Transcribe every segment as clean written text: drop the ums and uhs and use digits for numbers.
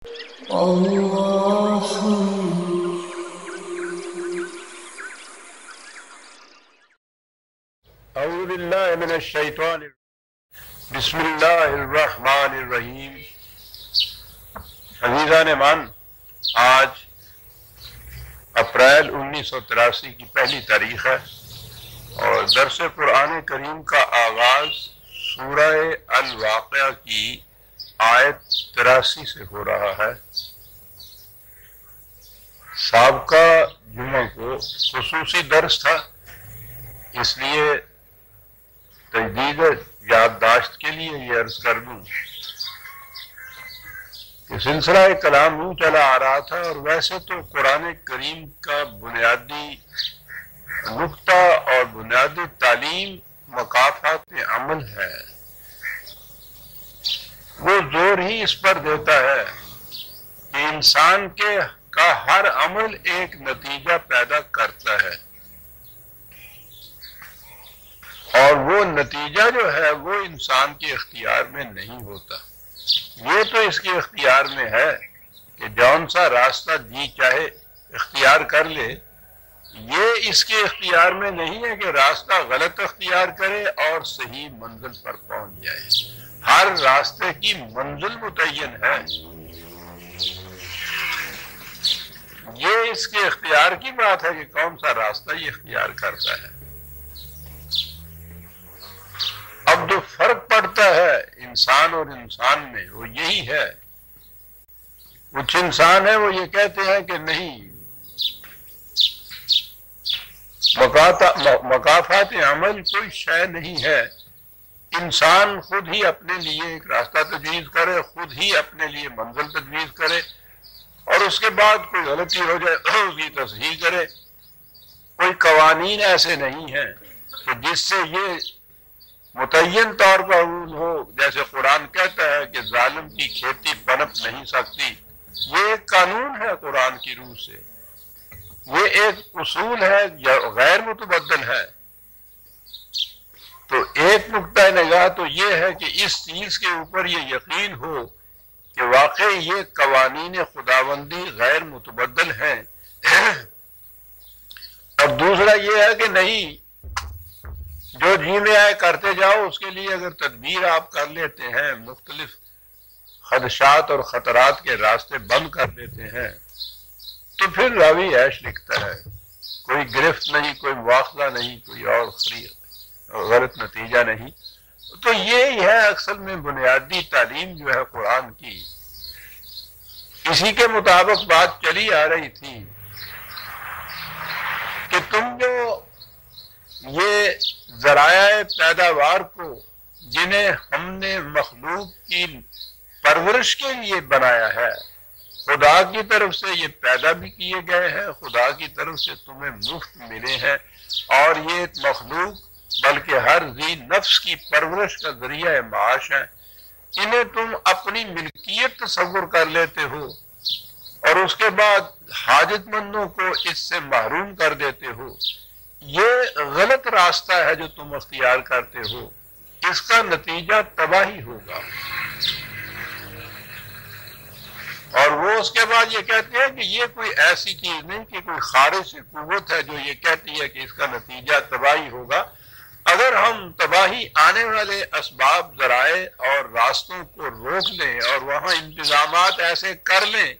اللہ اعوذ باللہ من الشیطان بسم اللہ الرحمن الرحیم۔ عزیزان مان، آج اپریل 1983 کی پہلی تاریخ ہے اور درس قرآن کریم کا آغاز سورہ الواقعہ کی آیت 83 سے ہو رہا ہے۔ سابقہ جمعہ کو خصوصی درس تھا، اس لیے تجدید یادداشت کے لیے یہ عرض کر دوں کہ سلسلہ کلام یوں چلا آ رہا تھا، اور ویسے تو قرآن کریم کا بنیادی نقطہ اور بنیادی تعلیم مکافات عمل ہے۔ وہ زور ہی اس پر دیتا ہے کہ انسان کا ہر عمل ایک نتیجہ پیدا کرتا ہے، اور وہ نتیجہ جو ہے وہ انسان کے اختیار میں نہیں ہوتا۔ یہ تو اس کے اختیار میں ہے کہ جون سا راستہ جی چاہے اختیار کر لے، یہ اس کے اختیار میں نہیں ہے کہ راستہ غلط اختیار کرے اور صحیح منزل پر پہنچ جائے۔ ہر راستے کی منزل متعین ہے، یہ اس کے اختیار کی بات ہے کہ کون سا راستہ یہ اختیار کرتا ہے۔ اب جو فرق پڑتا ہے انسان اور انسان میں وہ یہی ہے، کچھ انسان ہیں وہ یہ کہتے ہیں کہ نہیں، مکافات عمل کوئی شے نہیں ہے، انسان خود ہی اپنے لیے ایک راستہ تجویز کرے، خود ہی اپنے لیے منزل تجویز کرے، اور اس کے بعد کوئی غلطی ہو جائے اس کی تصحیح کرے۔ کوئی قوانین ایسے نہیں ہیں کہ جس سے یہ متعین طور پر ہو، جیسے قرآن کہتا ہے کہ ظالم کی کھیتی بنپ نہیں سکتی۔ یہ ایک قانون ہے قرآن کی روح سے، یہ ایک اصول ہے جو غیر متبدل ہے۔ تو ایک نقطہ نگاہ تو یہ ہے کہ اس چیز کے اوپر یہ یقین ہو کہ واقعی یہ قوانین خداوندی غیر متبدل ہیں، اور دوسرا یہ ہے کہ نہیں، جو جی میں آئے کرتے جاؤ، اس کے لیے اگر تدبیر آپ کر لیتے ہیں، مختلف خدشات اور خطرات کے راستے بند کر دیتے ہیں، تو پھر راوی عیش لکھتا ہے، کوئی گرفت نہیں، کوئی مواخذہ نہیں، کوئی اور غلط نتیجہ نہیں۔ تو یہی ہے اصل میں بنیادی تعلیم جو ہے قرآن کی۔ اسی کے مطابق بات چلی آ رہی تھی کہ تم جو یہ ذرائع پیداوار کو جنہیں ہم نے مخلوق کی پرورش کے لیے بنایا ہے، خدا کی طرف سے یہ پیدا بھی کیے گئے ہیں، خدا کی طرف سے تمہیں مفت ملے ہیں، اور یہ مخلوق بلکہ ہر ذی نفس کی پرورش کا ذریعہ معاش ہے۔ انہیں تم اپنی ملکیت تصور کر لیتے ہو اور اس کے بعد حاجت مندوں کو اس سے محروم کر دیتے ہو۔ یہ غلط راستہ ہے جو تم اختیار کرتے ہو، اس کا نتیجہ تباہی ہوگا۔ اور وہ اس کے بعد یہ کہتے ہیں کہ یہ کوئی ایسی چیز نہیں کہ کوئی خارج سے قوت ہے جو یہ کہتی ہے کہ اس کا نتیجہ تباہی ہوگا۔ اگر ہم تباہی آنے والے اسباب، ذرائع اور راستوں کو روک لیں اور وہاں انتظامات ایسے کر لیں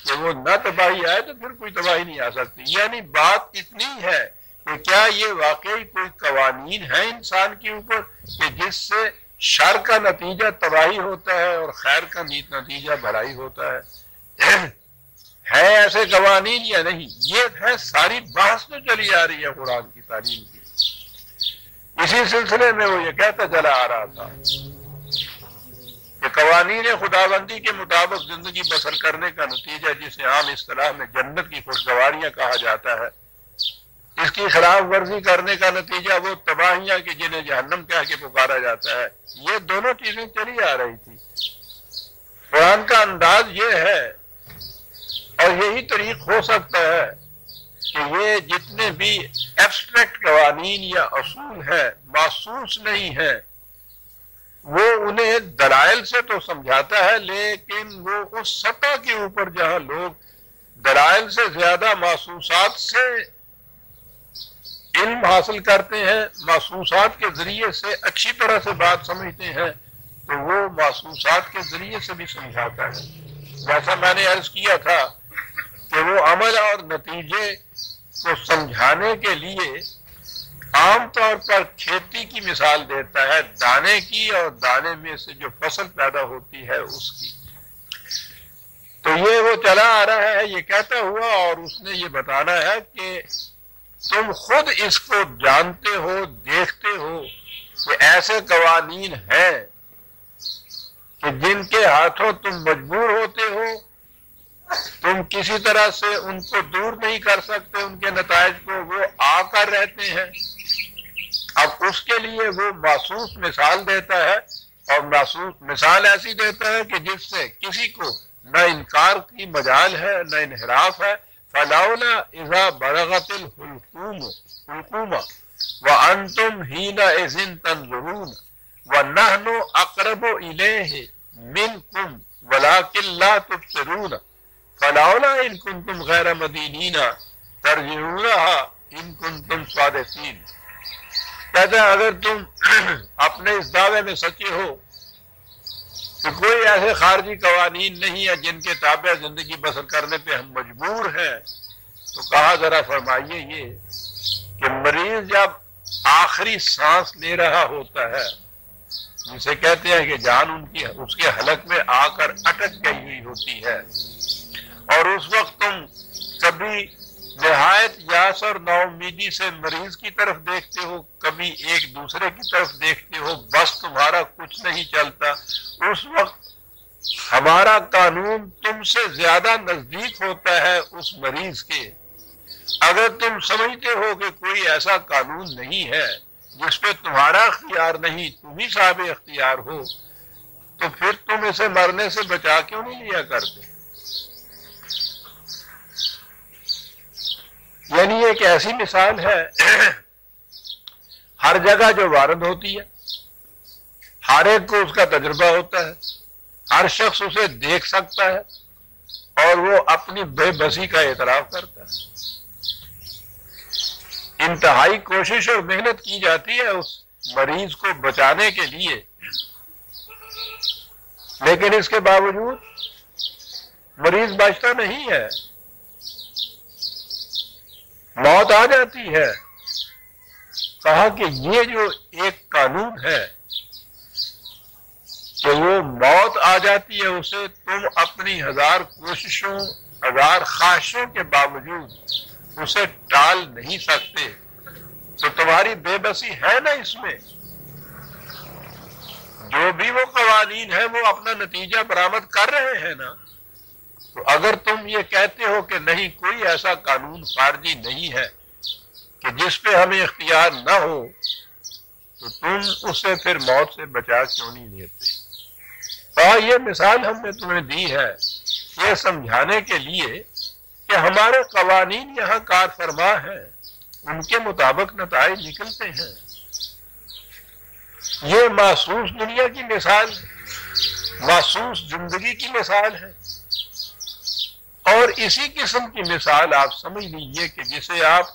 کہ وہ نہ تباہی آئے، تو پھر کوئی تباہی نہیں آ سکتی۔ یعنی بات اتنی ہے کہ کیا یہ واقعی کوئی قوانین ہیں انسان کے اوپر کہ جس سے شر کا نتیجہ تباہی ہوتا ہے اور خیر کا نتیجہ بھلائی ہوتا ہے ایسے قوانین یا نہیں؟ یہ ہے ساری بحث جو چلی آ رہی ہے قرآن کی تعلیم کی۔ اسی سلسلے میں وہ یہ کہتا چلا آ رہا تھا کہ قوانین خداوندی کے مطابق زندگی بسر کرنے کا نتیجہ، جسے عام اصطلاح میں جنت کی خوشگواریاں کہا جاتا ہے، اس کی خلاف ورزی کرنے کا نتیجہ وہ تباہیاں کہ جنہیں جہنم کہہ کے پکارا جاتا ہے۔ یہ دونوں چیزیں چلی آ رہی تھی۔ قرآن کا انداز یہ ہے، اور یہی طریق ہو سکتا ہے کہ یہ جتنے بھی ایبسٹریکٹ قوانین یا اصول ہیں، محسوس نہیں ہیں، وہ انہیں دلائل سے تو سمجھاتا ہے، لیکن وہ اس سطح کے اوپر جہاں لوگ دلائل سے زیادہ محسوسات سے علم حاصل کرتے ہیں، محسوسات کے ذریعے سے اچھی طرح سے بات سمجھتے ہیں، تو وہ محسوسات کے ذریعے سے بھی سمجھاتا ہے۔ جیسا میں نے عرض کیا تھا کہ وہ عمل اور نتیجے کو سمجھانے کے لیے عام طور پر کھیتی کی مثال دیتا ہے، دانے کی، اور دانے میں سے جو فصل پیدا ہوتی ہے اس کی۔ تو یہ وہ چلا آ رہا ہے یہ کہتا ہوا، اور اس نے یہ بتانا ہے کہ تم خود اس کو جانتے ہو، دیکھتے ہو کہ ایسے قوانین ہیں کہ جن کے ہاتھوں تم مجبور ہوتے ہو، تم کسی طرح سے ان کو دور نہیں کر سکتے، ان کے نتائج کو، وہ آ کر رہتے ہیں۔ اب اس کے لیے وہ محسوس مثال دیتا ہے، اور محسوس مثال ایسی دیتا ہے کہ جس سے کسی کو نہ انکار کی مجال ہے نہ انحراف ہے۔ فلولا اذا بلغت الحلقوم وانتم حينئذ تنظرون ونحن اقرب اليه منكم ولكن لا تبصرون فلولا ان كنتم غير مدينين ترجعونها ان كنتم صادقين۔ کہتے ہیں اگر تم اپنے اس دعوے میں سچے ہو کہ کوئی ایسے خارجی قوانین نہیں ہے جن کے تابع زندگی بسر کرنے پہ ہم مجبور ہیں، تو کہا ذرا فرمائیے یہ کہ مریض جب آخری سانس لے رہا ہوتا ہے، جسے کہتے ہیں کہ جان اس کے حلق میں آ کر اٹک گئی ہوئی ہوتی ہے، اور اس وقت تم کبھی نہایت یاس اور نا امیدی سے مریض کی طرف دیکھتے ہو، کبھی ایک دوسرے کی طرف دیکھتے ہو، بس تمہارا کچھ نہیں چلتا، اس وقت ہمارا قانون تم سے زیادہ نزدیک ہوتا ہے اس مریض کے۔ اگر تم سمجھتے ہو کہ کوئی ایسا قانون نہیں ہے جس پہ تمہارا اختیار نہیں، تم ہی صاحب اختیار ہو، تو پھر تم اسے مرنے سے بچا کیوں نہیں لیا کرتے؟ یعنی ایک ایسی مثال ہے ہر جگہ جو وارد ہوتی ہے، ہر ایک کو اس کا تجربہ ہوتا ہے، ہر شخص اسے دیکھ سکتا ہے، اور وہ اپنی بے بسی کا اعتراف کرتا ہے۔ انتہائی کوشش اور محنت کی جاتی ہے اس مریض کو بچانے کے لیے، لیکن اس کے باوجود مریض بچتا نہیں ہے، موت آ جاتی ہے۔ کہا کہ یہ جو ایک قانون ہے کہ وہ موت آ جاتی ہے، اسے تم اپنی ہزار کوششوں، ہزار خواہشوں کے باوجود اسے ٹال نہیں سکتے، تو تمہاری بے بسی ہے نا اس میں۔ جو بھی وہ قوانین ہیں وہ اپنا نتیجہ برآمد کر رہے ہیں نا۔ تو اگر تم یہ کہتے ہو کہ نہیں، کوئی ایسا قانون خارجی نہیں ہے کہ جس پہ ہمیں اختیار نہ ہو، تو تم اسے پھر موت سے بچا کیوں نہیں دیتے؟ یہ مثال ہم نے تمہیں دی ہے یہ سمجھانے کے لیے کہ ہمارے قوانین یہاں کار فرما ہیں، ان کے مطابق نتائج نکلتے ہیں۔ یہ محسوس دنیا کی مثال، محسوس زندگی کی مثال ہے، اور اسی قسم کی مثال آپ سمجھ لیجئے کہ جسے آپ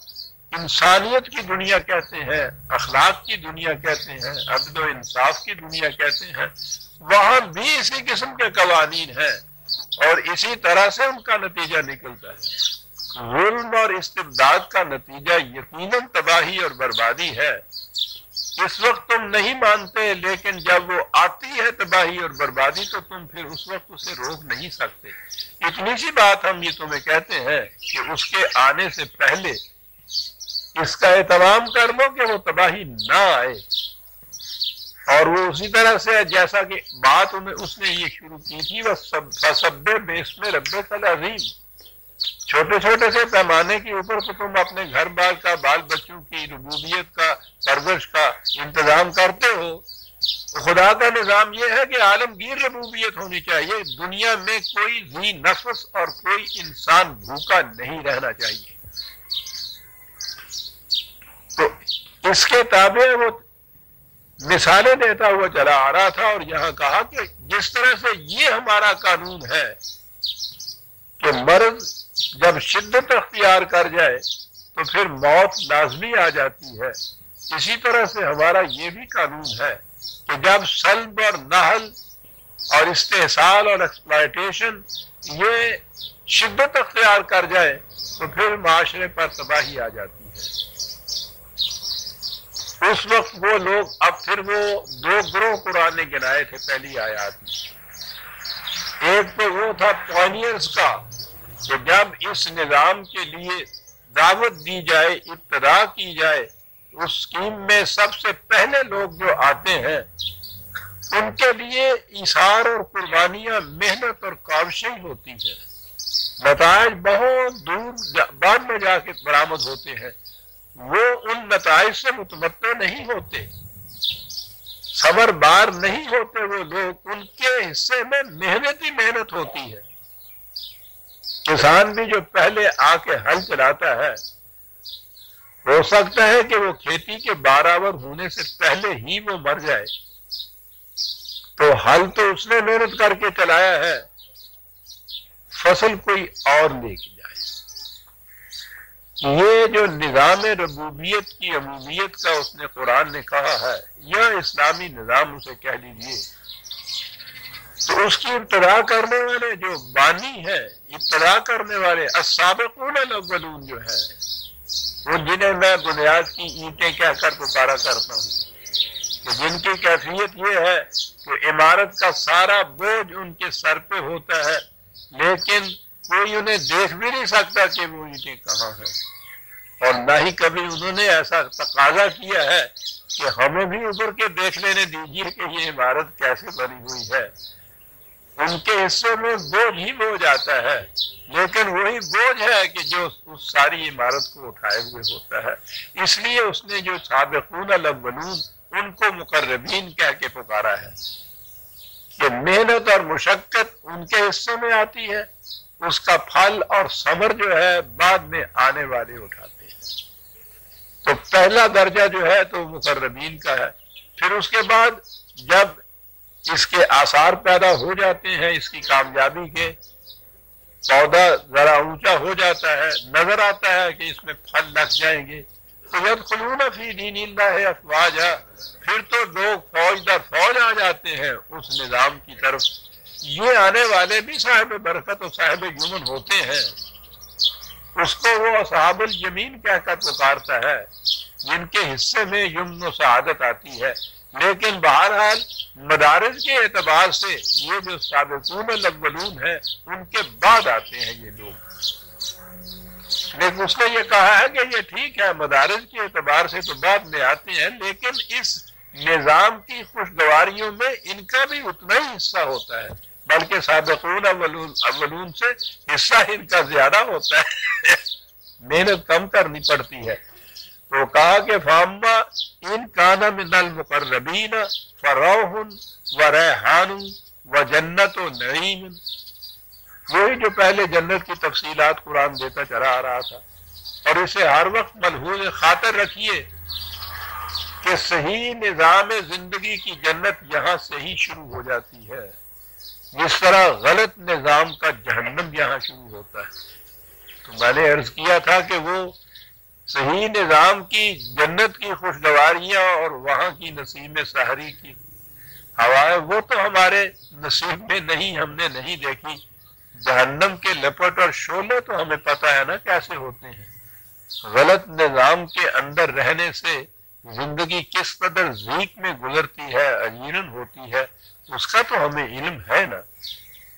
انسانیت کی دنیا کہتے ہیں، اخلاق کی دنیا کہتے ہیں، عدل و انصاف کی دنیا کہتے ہیں، وہاں بھی اسی قسم کے قوانین ہیں، اور اسی طرح سے ان کا نتیجہ نکلتا ہے۔ ظلم اور استبداد کا نتیجہ یقیناً تباہی اور بربادی ہے۔ اس وقت تم نہیں مانتے، لیکن جب وہ آتی ہے تباہی اور بربادی تو تم پھر اس وقت اسے روک نہیں سکتے۔ اتنی سی بات ہم یہ تمہیں کہتے ہیں کہ اس کے آنے سے پہلے اس کا اہتمام کر لو کہ وہ تباہی نہ آئے، اور وہ اسی طرح سے جیسا کہ بات اس نے یہ شروع کی تھی، فَسَبِّحْ بِاسْمِ رَبِّكَ الْعَظِيمِ۔ چھوٹے چھوٹے سے پیمانے کے اوپر تو تم اپنے گھر بار کا، بال بچوں کی ربوبیت کا، پرورش کا انتظام کرتے ہو، خدا کا نظام یہ ہے کہ عالمگیر ربوبیت ہونی چاہیے، دنیا میں کوئی ذی نفس اور کوئی انسان بھوکا نہیں رہنا چاہیے۔ تو اس کے تابع وہ مثالیں دیتا ہوا چلا آ رہا تھا، اور یہاں کہا کہ جس طرح سے یہ ہمارا قانون ہے کہ مرض جب شدت اختیار کر جائے تو پھر موت لازمی آ جاتی ہے، اسی طرح سے ہمارا یہ بھی قانون ہے کہ جب سلب اور نہل اور استحصال اور ایکسپلائٹیشن یہ شدت اختیار کر جائے تو پھر معاشرے پر تباہی آ جاتی ہے۔ اس وقت وہ لوگ، اب پھر وہ دو گروہ قرآن نے گنائے تھے پہلی آیات میں۔ ایک تو وہ تھا پائنیئرز کا کہ جب اس نظام کے لیے دعوت دی جائے، ابتدا کی جائے، اس اسکیم میں سب سے پہلے لوگ جو آتے ہیں ان کے لیے ایثار اور قربانیاں، محنت اور کاوشیں ہوتی ہیں، نتائج بہت دور بعد میں جا کے برآمد ہوتے ہیں، وہ ان نتائج سے متمتع نہیں ہوتے، صبر بار نہیں ہوتے وہ لوگ، ان کے حصے میں محنت ہی محنت ہوتی ہے۔ کسان بھی جو پہلے آ کے ہل چلاتا ہے، ہو سکتا ہے کہ وہ کھیتی کے برابر ہونے سے پہلے ہی وہ مر جائے، تو ہل تو اس نے محنت کر کے چلایا ہے، فصل کوئی اور لے کے جائے۔ یہ جو نظام ربوبیت کی عمومیت کا اس نے قرآن نے کہا ہے، یا اسلامی نظام اسے کہہ لیجیے، تو اس کی ابتدا کرنے والے جو بانی ہے، ابتدا کرنے والے السابقون الاولون جو ہے، وہ جنہیں میں بنیاد کی اینٹیں کہہ کر پکارا کرتا ہوں، کہ جن کی کیفیت یہ ہے کہ عمارت کا سارا بوجھ ان کے سر پہ ہوتا ہے، لیکن کوئی انہیں دیکھ بھی نہیں سکتا کہ وہ اینٹیں کہاں ہیں، اور نہ ہی کبھی انہوں نے ایسا تقاضا کیا ہے کہ ہمیں بھی ابھر کے دیکھ لینے دیجیے کہ یہ عمارت کیسے بنی ہوئی ہے۔ ان کے حصے میں بوجھ ہی بوجھ آتا ہے، لیکن وہی بوجھ ہے کہ جو اس ساری عمارت کو اٹھائے ہوئے ہوتا ہے۔ اس لیے اس نے جو سابقون الاولون ان کو مقربین کہہ کے پکارا ہے کہ محنت اور مشقت ان کے حصے میں آتی ہے، اس کا پھل اور ثمر جو ہے بعد میں آنے والے اٹھاتے ہیں۔ تو پہلا درجہ جو ہے تو مقربین کا ہے۔ پھر اس کے بعد جب اس کے آثار پیدا ہو جاتے ہیں، اس کی کامیابی کے، پودا ذرا اونچا ہو جاتا ہے، نظر آتا ہے کہ اس میں پھل لگ جائیں گے، تو یدخلون فی دین اللہ افواجا، پھر تو لوگ فوج در فوج آ جاتے ہیں اس نظام کی طرف۔ یہ آنے والے بھی صاحب برکت اور صاحب یمن ہوتے ہیں، اس کو وہ اصحاب الیمین کہہ کر پکارتا ہے، جن کے حصے میں یمن و سعادت آتی ہے۔ لیکن بہرحال مدارج کے اعتبار سے یہ جو سابقون الاولون ہیں ان کے بعد آتے ہیں یہ لوگ۔ لیکن اس نے یہ کہا ہے کہ یہ ٹھیک ہے، مدارج کے اعتبار سے تو بعد میں آتے ہیں، لیکن اس نظام کی خوشگواریوں میں ان کا بھی اتنا ہی حصہ ہوتا ہے، بلکہ سابقون اولون سے حصہ ان کا زیادہ ہوتا ہے، محنت کم کرنی پڑتی ہے۔ تو کہا کہ فاما ان کان من المقربین فروح و ریحان و جنت و نعیم، وہی جو پہلے جنت کی تفصیلات قرآن دیتا چلا آ رہا تھا، اور اسے ہر وقت ملحوظ خاطر رکھیے کہ صحیح نظام زندگی کی جنت یہاں سے ہی شروع ہو جاتی ہے، جس طرح غلط نظام کا جہنم یہاں شروع ہوتا ہے۔ تو میں نے عرض کیا تھا کہ وہ صحیح نظام کی جنت کی خوشگواریاں اور وہاں کی نسیم سحری کی ہوائیں وہ تو ہمارے نصیب میں نہیں، ہم نے نہیں دیکھی۔ جہنم کے لپٹ اور شعلے تو ہمیں پتہ ہے نا کیسے ہوتے ہیں۔ غلط نظام کے اندر رہنے سے زندگی کس قدر ضیق میں گزرتی ہے، اجیرن ہوتی ہے، اس کا تو ہمیں علم ہے نا۔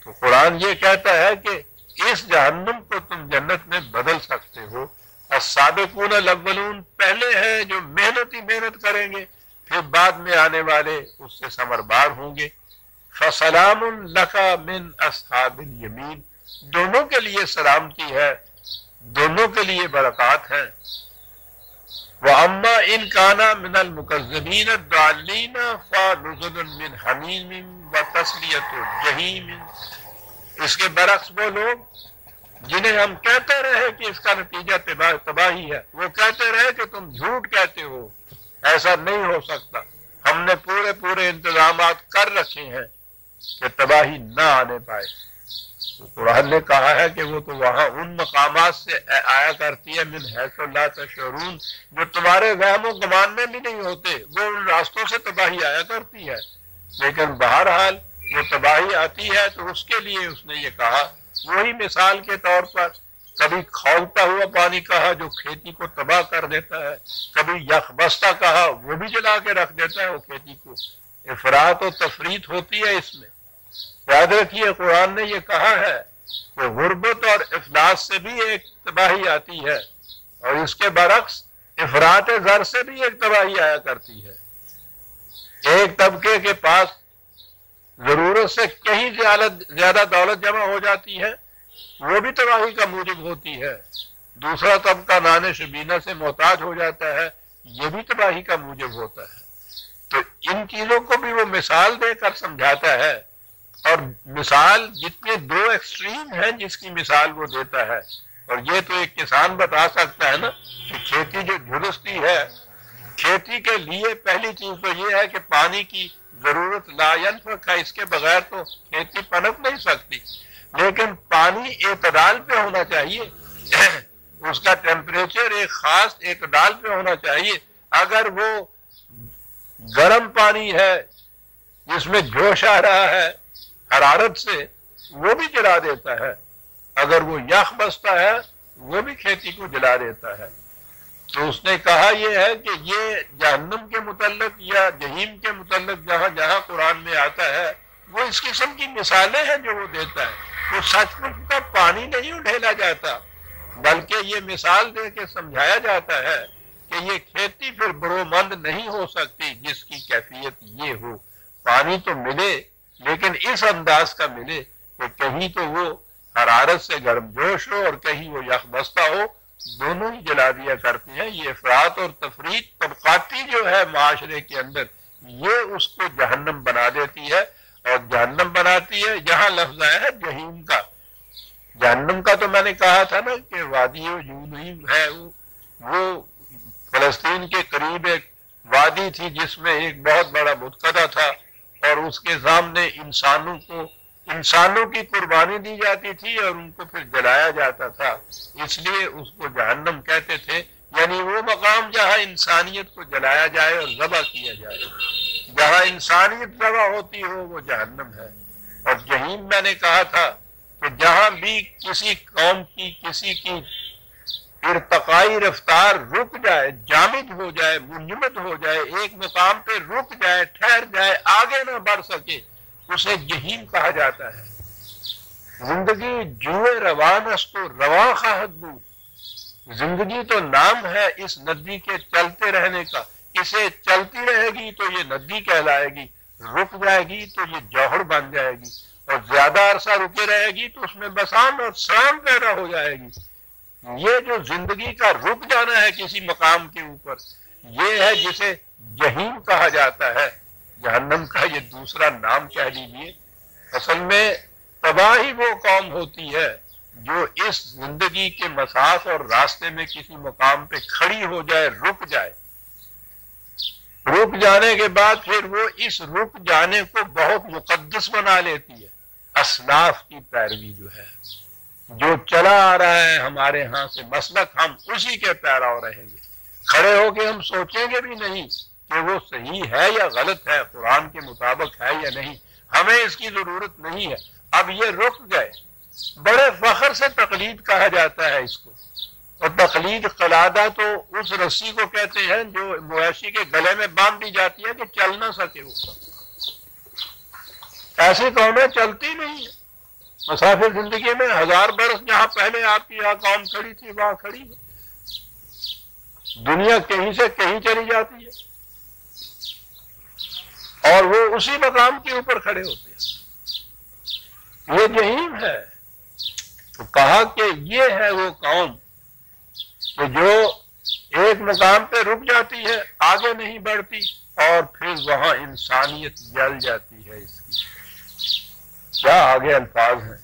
تو قرآن یہ کہتا ہے کہ اس جہنم کو تم جنت میں بدل سکتے ہو۔ السابقون الاولون پہلے ہیں جو محنت ہی محنت کریں گے، پھر بعد میں آنے والے اس سے ثمربار ہوں گے۔ فسلام لک من اصحاب الیمین، دونوں کے لیے سلامتی ہے، دونوں کے لیے برکات ہیں۔ وَأَمَّا إِنْ كَانَ مِنَ الْمُكَذِّبِينَ الضَّالِّينَ فَنُزُلٌ مِّنْ حَمِيمٍ وَتَصْلِيَةُ الْجَحِيمِ، اس کے برعکس وہ لوگ جنہیں ہم کہتے رہے کہ اس کا نتیجہ تباہی ہے، وہ کہتے رہے کہ تم جھوٹ کہتے ہو، ایسا نہیں ہو سکتا، ہم نے پورے انتظامات کر رکھے ہیں کہ تباہی نہ آنے پائے۔ تو قرآن نے کہا ہے کہ وہ تو وہاں ان مقامات سے آیا کرتی ہے من حیث لا تشعرون، جو تمہارے وہم و گمان میں بھی نہیں ہوتے، وہ ان راستوں سے تباہی آیا کرتی ہے۔ لیکن بہرحال وہ تباہی آتی ہے تو اس کے لیے اس نے یہ کہا، وہی مثال کے طور پر کبھی کھولتا ہوا پانی کہا جو کھیتی کو تباہ کر دیتا ہے، کبھی یخ بستہ کہا وہ بھی جلا کے رکھ دیتا ہے وہ کھیتی کو۔ افراط و تفریط ہوتی ہے اس میں۔ یاد رکھیے قرآن نے یہ کہا ہے کہ غربت اور افلاس سے بھی ایک تباہی آتی ہے، اور اس کے برعکس افراط زر سے بھی ایک تباہی آیا کرتی ہے۔ ایک طبقے کے پاس ضرورت سے کہیں زیادہ دولت جمع ہو جاتی ہے، وہ بھی تباہی کا موجب ہوتی ہے۔ دوسرا طبقہ نان شبینہ سے محتاج ہو جاتا ہے، یہ بھی تباہی کا موجب ہوتا ہے۔ تو ان چیزوں کو بھی وہ مثال دے کر سمجھاتا ہے، اور مثال جتنے دو ایکسٹریم ہیں جس کی مثال وہ دیتا ہے، اور یہ تو ایک کسان بتا سکتا ہے نا کہ کھیتی جو جھلستی ہے، کھیتی کے لیے پہلی چیز تو یہ ہے کہ پانی کی ضرورت لا ینفق ہے، اس کے بغیر تو کھیتی پنپ نہیں سکتی۔ لیکن پانی اعتدال پہ ہونا چاہیے، اس کا ٹیمپریچر ایک خاص اعتدال پہ ہونا چاہیے۔ اگر وہ گرم پانی ہے جس میں جوش آ رہا ہے حرارت سے، وہ بھی جلا دیتا ہے۔ اگر وہ یخ بستا ہے وہ بھی کھیتی کو جلا دیتا ہے۔ تو اس نے کہا یہ ہے کہ یہ جہنم کے متعلق یا جہنم کے متعلق جہاں جہاں قرآن میں آتا ہے وہ اس قسم کی مثالیں ہیں جو وہ دیتا ہے۔ وہ سچ مچ کا پانی نہیں اڈھیلا جاتا، بلکہ یہ مثال دے کے سمجھایا جاتا ہے کہ یہ کھیتی پھر برومند نہیں ہو سکتی جس کی کیفیت یہ ہو۔ پانی تو ملے لیکن اس انداز کا ملے کہ کہیں تو وہ حرارت سے گرم جوش ہو اور کہیں وہ یخ بستہ ہو، دونوں ہی جلا دیا کرتے ہیں۔ یہ افراط اور تفریط طبقاتی جو ہے معاشرے کے اندر، یہ اس کو جہنم بنا دیتی ہے، اور جہنم بناتی ہے۔ یہاں لفظ آیا ہے جہنم کا۔ جہنم کا تو میں نے کہا تھا نا کہ وادی جہنم ہے، وہ فلسطین کے قریب ایک وادی تھی جس میں ایک بہت بڑا بتکدہ تھا، اور اس کے سامنے انسانوں کی قربانی دی جاتی تھی اور ان کو پھر جلایا جاتا تھا، اس لیے اس کو جہنم کہتے تھے۔ یعنی وہ مقام جہاں انسانیت کو جلایا جائے اور ذبح کیا جائے، جہاں انسانیت ذبح ہوتی ہو وہ جہنم ہے۔ اور جہنم میں نے کہا تھا کہ جہاں بھی کسی قوم کی کسی کی ارتقائی رفتار رک جائے، جامد ہو جائے، منجمد ہو جائے، ایک مقام پہ رک جائے، ٹھہر جائے، آگے نہ بڑھ سکے، اسے جہنم کہا جاتا ہے۔ زندگی جوئے روان است و رواں خواہد بود، زندگی تو نام ہے اس ندی کے چلتے رہنے کا، اسے چلتی رہے گی تو یہ ندی کہلائے گی، رک جائے گی تو یہ جوہر بن جائے گی، اور زیادہ عرصہ رکے رہے گی تو اس میں بسان اور سرام پیدا ہو جائے گی۔ یہ جو زندگی کا رک جانا ہے کسی مقام کے اوپر، یہ ہے جسے جہنم کہا جاتا ہے۔ جہنم کا یہ دوسرا نام کہہ لیجیے۔ اصل میں تباہی وہ قوم ہوتی ہے جو اس زندگی کے مساف اور راستے میں کسی مقام پہ کھڑی ہو جائے، رک جائے۔ رک جانے کے بعد پھر وہ اس رک جانے کو بہت مقدس بنا لیتی ہے۔ اسلاف کی پیروی جو ہے، جو چلا آ رہا ہے ہمارے ہاں سے مسلک، ہم اسی کے پیرو رہیں گے۔ کھڑے ہو کے ہم سوچیں گے بھی نہیں کہ وہ صحیح ہے یا غلط ہے، قرآن کے مطابق ہے یا نہیں، ہمیں اس کی ضرورت نہیں ہے۔ اب یہ رک گئے، بڑے فخر سے تقلید کہا جاتا ہے اس کو۔ اور تقلید قلادہ تو اس رسی کو کہتے ہیں جو مویشی کے گلے میں باندھ دی جاتی ہے کہ چل نہ سکے وہ۔ ایسی قومیں چلتی نہیں ہیں۔ مسافر زندگی میں 1000 برس جہاں پہلے آپ کی یہاں قوم کھڑی تھی وہاں کھڑی ہے۔ دنیا کہیں سے کہیں چلی جاتی ہے اور وہ اسی مقام کے اوپر کھڑے ہوتے ہیں۔ یہ جہنم ہے۔ تو کہا کہ یہ ہے وہ قوم کہ جو ایک مقام پہ رک جاتی ہے، آگے نہیں بڑھتی، اور پھر وہاں انسانیت جل جاتی ہے اس کی۔ کیا آگے الفاظ ہیں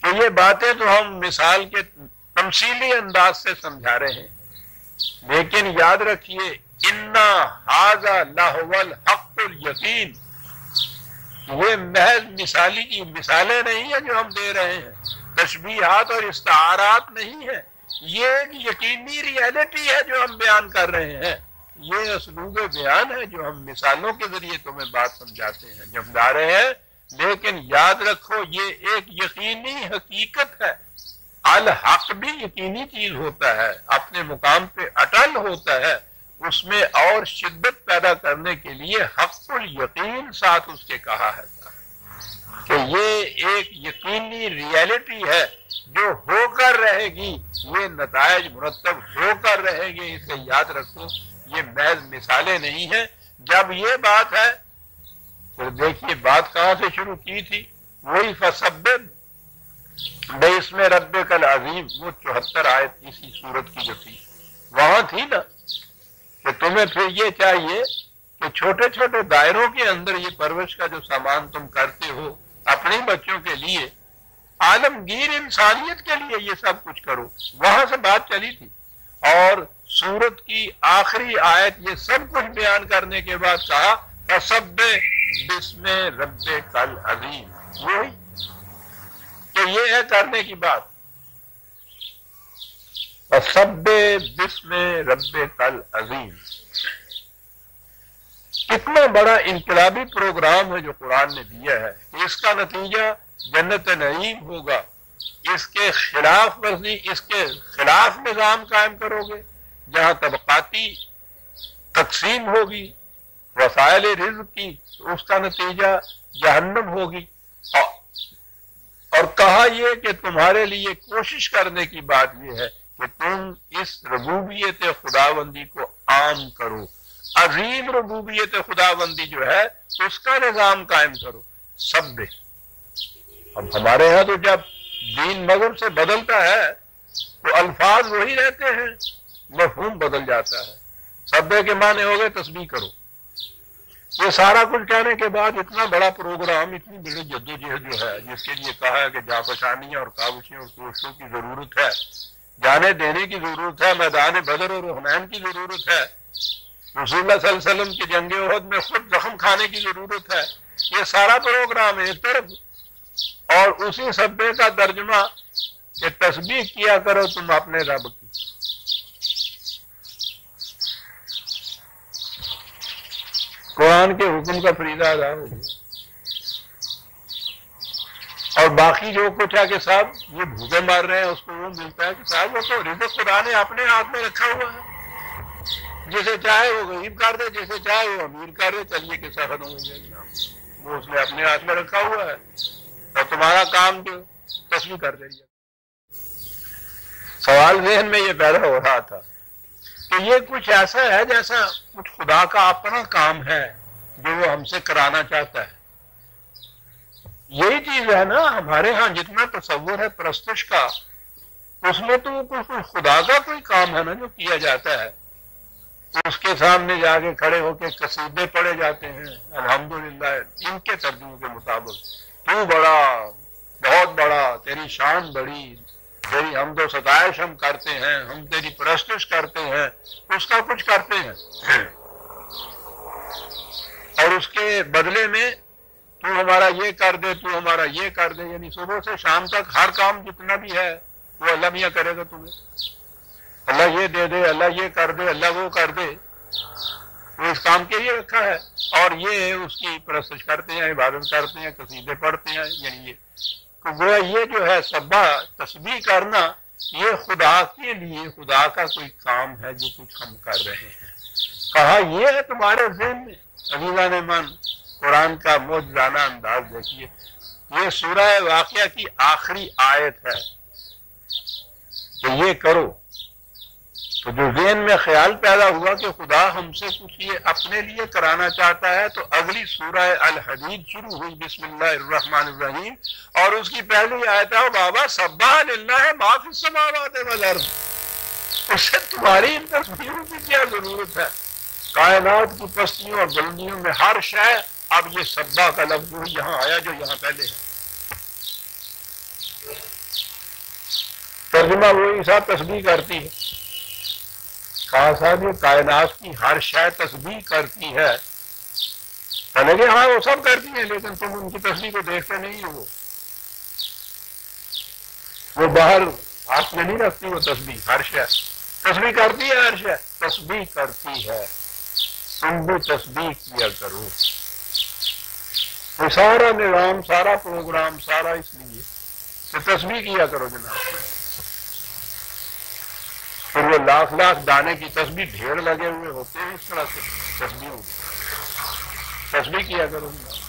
کہ یہ باتیں تو ہم مثال کے تمثیلی انداز سے سمجھا رہے ہیں، لیکن یاد رکھیے انا ھذا لہو الحق الیقین، یہ محض مثالی کی مثالیں نہیں ہیں جو ہم دے رہے ہیں، تشبیہات اور استعارات نہیں ہیں، یہ ایک یقینی ریئلٹی ہے جو ہم بیان کر رہے ہیں، یہ اسلوب بیان ہے جو ہم مثالوں کے ذریعے تمہیں بات سمجھاتے ہیں، جملا رہے ہیں، لیکن یاد رکھو یہ ایک یقینی حقیقت ہے۔ الحق بھی یقینی چیز ہوتا ہے، اپنے مقام پہ اٹل ہوتا ہے، اس میں اور شدت پیدا کرنے کے لیے حق الیقین ساتھ اس کے کہا ہے کہ یہ ایک یقینی ریئلٹی ہے جو ہو کر رہے گی، یہ نتائج مرتب ہو کر رہے گی، اسے یاد رکھو، یہ محض مثالیں نہیں ہیں۔ جب یہ بات ہے پھر دیکھیے بات کہاں سے شروع کی تھی، وہی فسبح باسم ربک العظیم، وہ 74 آیت اسی صورت کی جو تھی وہاں تھی نا، کہ تمہیں پھر یہ چاہیے کہ چھوٹے چھوٹے دائروں کے اندر یہ پرورش کا جو سامان تم کرتے ہو اپنے بچوں کے لیے، عالمگیر انسانیت کے لیے یہ سب کچھ کرو، وہاں سے بات چلی تھی۔ اور سورت کی آخری آیت یہ سب کچھ بیان کرنے کے بعد کہا فسبح باسم ربک العظیم، وہی کہ یہ ہے کرنے کی بات، فسبح باسم ربک العظیم۔ کتنا بڑا انقلابی پروگرام ہے جو قرآن نے دیا ہے کہ اس کا نتیجہ جنت نعیم ہوگا، اس کے خلاف ورزی، اس کے خلاف نظام قائم کرو گے جہاں طبقاتی تقسیم ہوگی وسائل رزق کی، تو اس کا نتیجہ جہنم ہوگی۔ اور کہا یہ کہ تمہارے لیے کوشش کرنے کی بات یہ ہے کہ تم اس ربوبیت خداوندی کو عام کرو، عظیم ربوبیت خداوندی جو ہے اس کا نظام قائم کرو۔ سب اب ہمارے ہاں تو جب دین مذہب سے بدلتا ہے تو الفاظ وہی رہتے ہیں، مفہوم بدل جاتا ہے۔ سبے کے معنی ہو گئے تسبیح کرو، یہ سارا کچھ کہنے کے بعد اتنا بڑا پروگرام، اتنی بڑی جدوجہد جو ہے جس کے لیے کہا ہے کہ جاپشانیاں اور کاوشیں اور کوششوں کی ضرورت ہے، جانے دینے کی ضرورت ہے، میدان بدر اور حنین کی ضرورت ہے، رسول اللہ صلی اللہ علیہ وسلم کی جنگ احد میں خود زخم کھانے کی ضرورت ہے، یہ سارا پروگرام ایک طرف، اور اسی سبے کا ترجمہ کہ تسبیح کیا کرو تم اپنے رب کی۔ قرآن کے حکم کا فریضہ ادا ہو گیا، اور باقی جو کچھ ہے کہ صاحب یہ بھوکے مار رہے ہیں اس کو وہ ملتا ہے کہ صاحب وہ تو رزق خدا نے اپنے ہاتھ میں رکھا ہوا ہے، جسے چاہے وہ غریب کر دے، جسے چاہے وہ امیر کر دے، چلیے کہ ختم ہو گیا جناب، وہ اس نے اپنے ہاتھ میں رکھا ہوا ہے، اور تمہارا کام جو تسبیح کر دے۔ سوال ذہن میں یہ پیدا ہو رہا تھا کہ یہ کچھ ایسا ہے جیسا کچھ خدا کا اپنا کام ہے جو وہ ہم سے کرانا چاہتا ہے۔ یہی چیز ہے نا، ہمارے ہاں جتنا تصور ہے پرستش کا، اس میں تو کوئی خدا کا کوئی کام ہے نا جو کیا جاتا ہے، اس کے سامنے جا کے کھڑے ہو کے قصیدے پڑھے جاتے ہیں الحمدللہ ان کے ترجمے کے مطابق، تو بڑا، بہت بڑا، تیری شان بڑی، تیری حمد و ستائش ہم کرتے ہیں، ہم تیری پرستش کرتے ہیں، اس کا کچھ کرتے ہیں، اور اس کے بدلے میں تو ہمارا یہ کر دے، تو ہمارا یہ کر دے، یعنی صبح سے شام تک ہر کام جتنا بھی ہے وہ اللہ میاں کرے گا تمہیں، اللہ یہ دے دے، اللہ یہ کر دے، اللہ وہ کر دے، وہ اس کام کے لیے رکھا ہے، اور یہ اس کی پرستش کرتے ہیں، عبادت کرتے ہیں، قصیدے پڑھتے ہیں، یعنی یہ جو ہے سبح تسبیح کرنا یہ خدا کے لیے خدا کا کوئی کام ہے جو کچھ ہم کر رہے ہیں۔ کہا یہ ہے تمہارے ذہن میں، عزیزان من قرآن کا معجزانہ انداز دیکھیے، یہ سورہ واقعہ کی آخری آیت ہے کہ یہ کرو، تو جو ذہن میں خیال پیدا ہوا کہ خدا ہم سے کچھ یہ اپنے لیے کرانا چاہتا ہے، تو اگلی سورہ الحدید شروع ہوئی بسم اللہ الرحمن الرحیم، اور اس کی پہلی آیت ہے بابا سبح للہ ما فی السماوات والارض، اس سے تمہاری ان تصویروں کی کیا ضرورت ہے، کائنات کی پستیوں اور بلندیوں میں ہر شے، اب یہ سبح کا لفظ وہی یہاں آیا جو یہاں پہلے ہے، ترجمہ وہی صاحب تسبیح کرتی ہے۔ ساتھ ساتھ یہ کائنات کی ہر شے تسبیح کرتی ہے. لگے ہاں وہ سب کرتی ہیں لیکن تم ان کی تسبیح کو دیکھتے نہیں ہو. وہ باہر ہاتھ میں نہیں رکھتی وہ تسبیح. ہر شے تسبیح کرتی ہے, ہر شے تسبیح کرتی ہے. تم بھی تسبیح کیا کرو. وہ سارا نظام, سارا پروگرام, سارا اس لیے کہ تسبیح کیا کرو جناب. پھر وہ لاکھ لاکھ دانے کی تسبیح ڈھیر لگے ہوئے ہوتے ہیں, اس طرح سے تسبیح ہوگی. تسبیح کیا کرو جناب.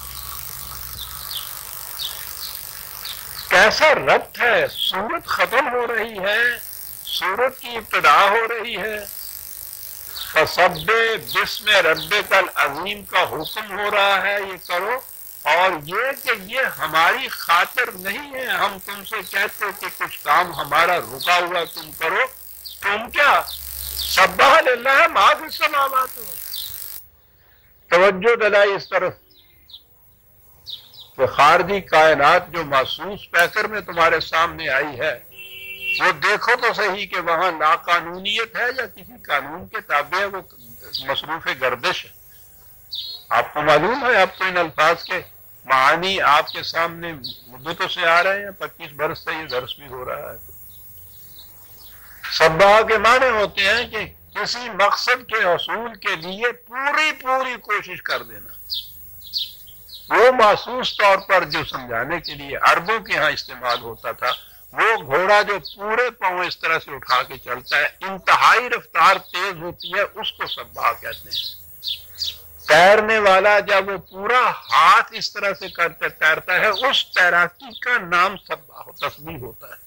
کیسا ربط ہے. سورت ختم ہو رہی ہے, سورت کی ابتدا ہو رہی ہے, فسبح بسم ربک العظیم کا حکم ہو رہا ہے یہ کرو. اور یہ کہ یہ ہماری خاطر نہیں ہے, ہم تم سے کہتے کہ کچھ کام ہمارا رکا ہوا تم کرو. تم کیا سبح للہ ما فی السماوات. توجہ دلائی اس طرف کہ خارجی کائنات جو محسوس پیکر میں تمہارے سامنے آئی ہے وہ دیکھو تو صحیح کہ وہاں لا قانونیت ہے یا کسی قانون کے تابع ہے, وہ مصروف گردش ہے. آپ کو معلوم ہے, اب تو ان الفاظ کے معانی آپ کے سامنے مدتوں سے آ رہے ہیں, 25 برس سے یہ درس بھی ہو رہا ہے. سبح کے معنی ہوتے ہیں کہ کسی مقصد کے حصول کے لیے پوری کوشش کر دینا. وہ محسوس طور پر جو سمجھانے کے لیے عربوں کے ہاں استعمال ہوتا تھا, وہ گھوڑا جو پورے پاؤں اس طرح سے اٹھا کے چلتا ہے, انتہائی رفتار تیز ہوتی ہے, اس کو سبح کہتے ہیں. تیرنے والا جب وہ پورا ہاتھ اس طرح سے تیرتا ہے, اس تیراکی کا نام سبح تسبیح ہوتا ہے.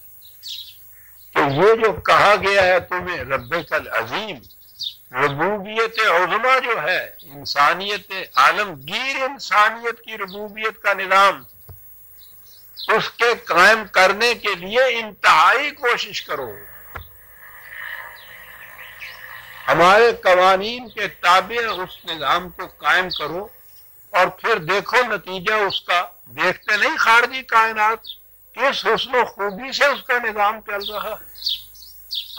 تو یہ جو کہا گیا ہے تمہیں ربک العظیم, ربوبیت عظما جو ہے, انسانیت عالمگیر انسانیت کی ربوبیت کا نظام, اس کے قائم کرنے کے لیے انتہائی کوشش کرو. ہمارے قوانین کے تابع اس نظام کو قائم کرو اور پھر دیکھو نتیجہ اس کا. دیکھتے نہیں خارجی کائنات کس حسن و خوبی سے اس کا نظام چل رہا ہے.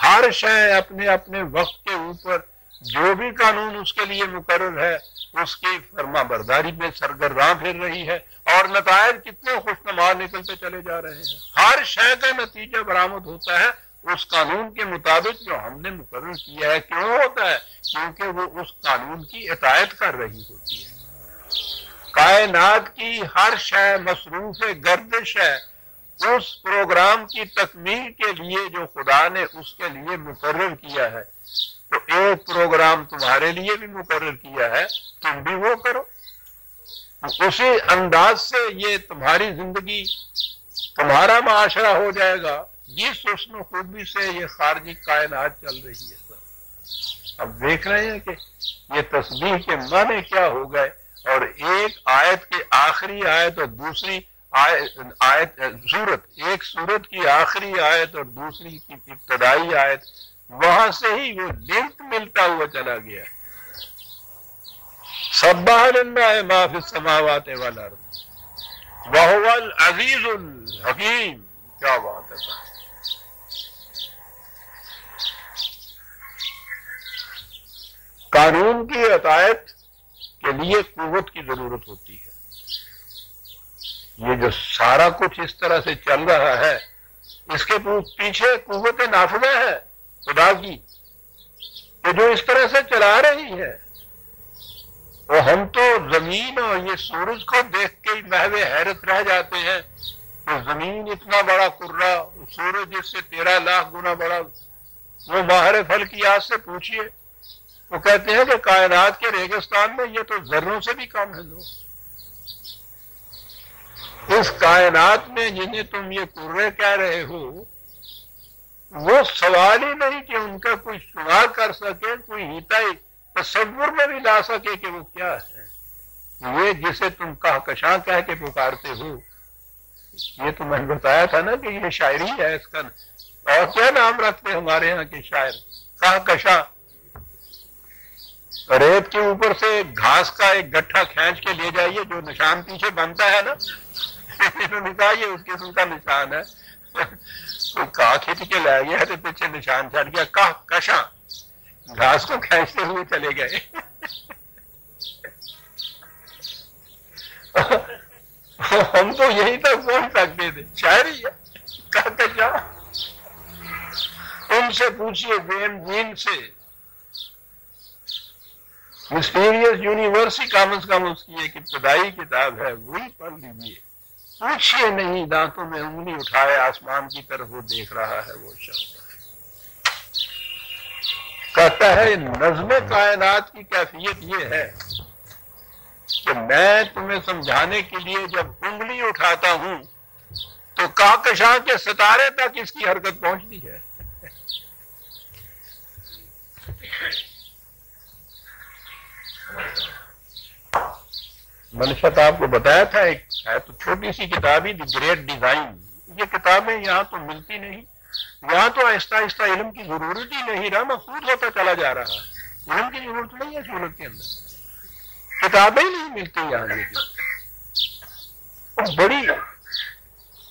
ہر شے اپنے اپنے وقت کے اوپر جو بھی قانون اس کے لیے مقرر ہے اس کی فرما برداری میں سرگرداں پھر رہی ہے, اور نتائج کتنے خوشنما نکلتے چلے جا رہے ہیں. ہر شے کا نتیجہ برآمد ہوتا ہے اس قانون کے مطابق جو ہم نے مقرر کیا ہے. کیوں ہوتا ہے؟ کیونکہ وہ اس قانون کی اطاعت کر رہی ہوتی ہے. کائنات کی ہر شے مصروف گردش ہے اس پروگرام کی تکمیل کے لیے جو خدا نے اس کے لیے مقرر کیا ہے. تو ایک پروگرام تمہارے لیے بھی مقرر کیا ہے, تم بھی وہ کرو. اسی انداز سے یہ تمہاری زندگی, تمہارا معاشرہ ہو جائے گا جس حسن و خوبی سے یہ خارجی کائنات چل رہی ہے. اب دیکھ رہے ہیں کہ یہ تسبیح کے معنی کیا ہو گئے, اور ایک آیت کے آخری آیت اور دوسری آیت سورت, ایک سورت کی آخری آیت اور دوسری کی ابتدائی آیت, وہاں سے ہی وہ لنک ملتا ہوا چلا گیا. سبح للہ ما فی السماوات والارض وہو العزیز الحکیم. کیا بات ہے. قانون کی اطاعت کے لیے قوت کی ضرورت ہوتی ہے. یہ جو سارا کچھ اس طرح سے چل رہا ہے اس کے پیچھے قوت نافذہ ہے خدا کی, کہ جو اس طرح سے چلا رہی ہے. اور ہم تو زمین اور یہ سورج کو دیکھ کے ہی محو حیرت رہ جاتے ہیں کہ زمین اتنا بڑا کرہ, سورج اس سے 13 لاکھ گنا بڑا. وہ ماہر فلکیات سے پوچھئے, وہ کہتے ہیں کہ کائنات کے ریگستان میں یہ تو ذروں سے بھی کم ہے. لوگ اس کائنات میں جنہیں تم یہ کرے کہہ رہے ہو, وہ سوال ہی نہیں کہ ان کا کوئی شمار کر سکے, کوئی ہیتا تصور میں بھی لا سکے کہ وہ کیا ہے. یہ جسے تم کہکشاں کہہ کے پکارتے ہو, یہ تو میں نے بتایا تھا نا کہ یہ شاعری ہے. اس کا اور کیا نام رکھتے ہمارے ہاں کے شاعر, کہکشاں. ریت کے اوپر سے گھاس کا ایک گٹھا کھینچ کے لے جائیے, جو نشان پیچھے بنتا ہے نا, انہوں نے کہا یہ اس قسم کا نشان ہے. کوئی کہا کھینچ کے لے گیا تو پیچھے نشان چڑھ گیا, کہکشاں. گھاس کو کھینچتے ہوئے چلے گئے. ہم تو یہیں تک پہنچ سکتے تھے. شاعری ہے کہکشاں. ان سے پوچھئے ویم جین سے مسٹیریس یونیورس کم از کم اس کی ایک ابتدائی کتاب ہے, وہی پڑھ لیجیے. پوچھئے نہیں دانتوں میں انگلی اٹھائے آسمان کی طرف وہ دیکھ رہا ہے وہ شخص. کہتا ہے نظم کائنات کی کیفیت یہ ہے کہ میں تمہیں سمجھانے کے لیے جب انگلی اٹھاتا ہوں تو کہکشاں کے ستارے تک اس کی حرکت پہنچتی ہے. منشت آپ کو بتایا تھا, ایک ہے تو چھوٹی سی کتاب ہی دی گریٹ ڈیزائن. یہ کتابیں یہاں تو ملتی نہیں, یہاں تو آہستہ آہستہ علم کی ضرورت ہی نہیں رہا, محفوظ ہوتا چلا جا رہا ہے. علم کی ضرورت نہیں ہے سہولت کے اندر, کتابیں ہی نہیں ملتی یہاں. یہ بڑی,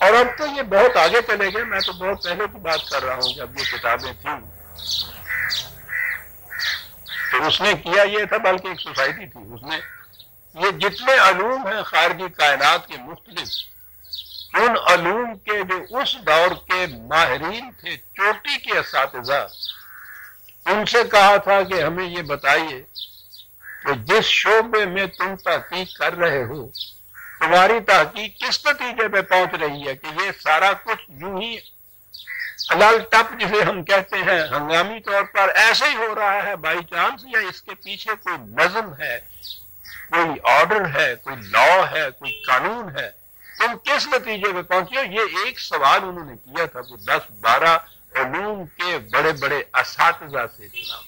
اور اب تو یہ بہت آگے چلے گئے. میں تو بہت پہلے کی بات کر رہا ہوں جب یہ کتابیں تھیں تو اس نے کیا یہ تھا, بلکہ ایک سوسائٹی تھی, اس نے یہ جتنے علوم ہیں خارجی کائنات کے مختلف, ان علوم کے جو اس دور کے ماہرین تھے, چوٹی کے اساتذہ, ان سے کہا تھا کہ ہمیں یہ بتائیے کہ جس شعبے میں تم تحقیق کر رہے ہو تمہاری تحقیق کس نتیجے پہ پہنچ رہی ہے کہ یہ سارا کچھ یوں ہی الال ٹپ جسے ہم کہتے ہیں ہنگامی طور پر ایسے ہی ہو رہا ہے بائی چانس, یا اس کے پیچھے کوئی نظم ہے, کوئی آرڈر ہے, کوئی لا ہے, کوئی قانون ہے, تم کس نتیجے پہ پہنچے. یہ ایک سوال انہوں نے کیا تھا کوئی 10-12 علوم کے بڑے بڑے اساتذہ سے جناب,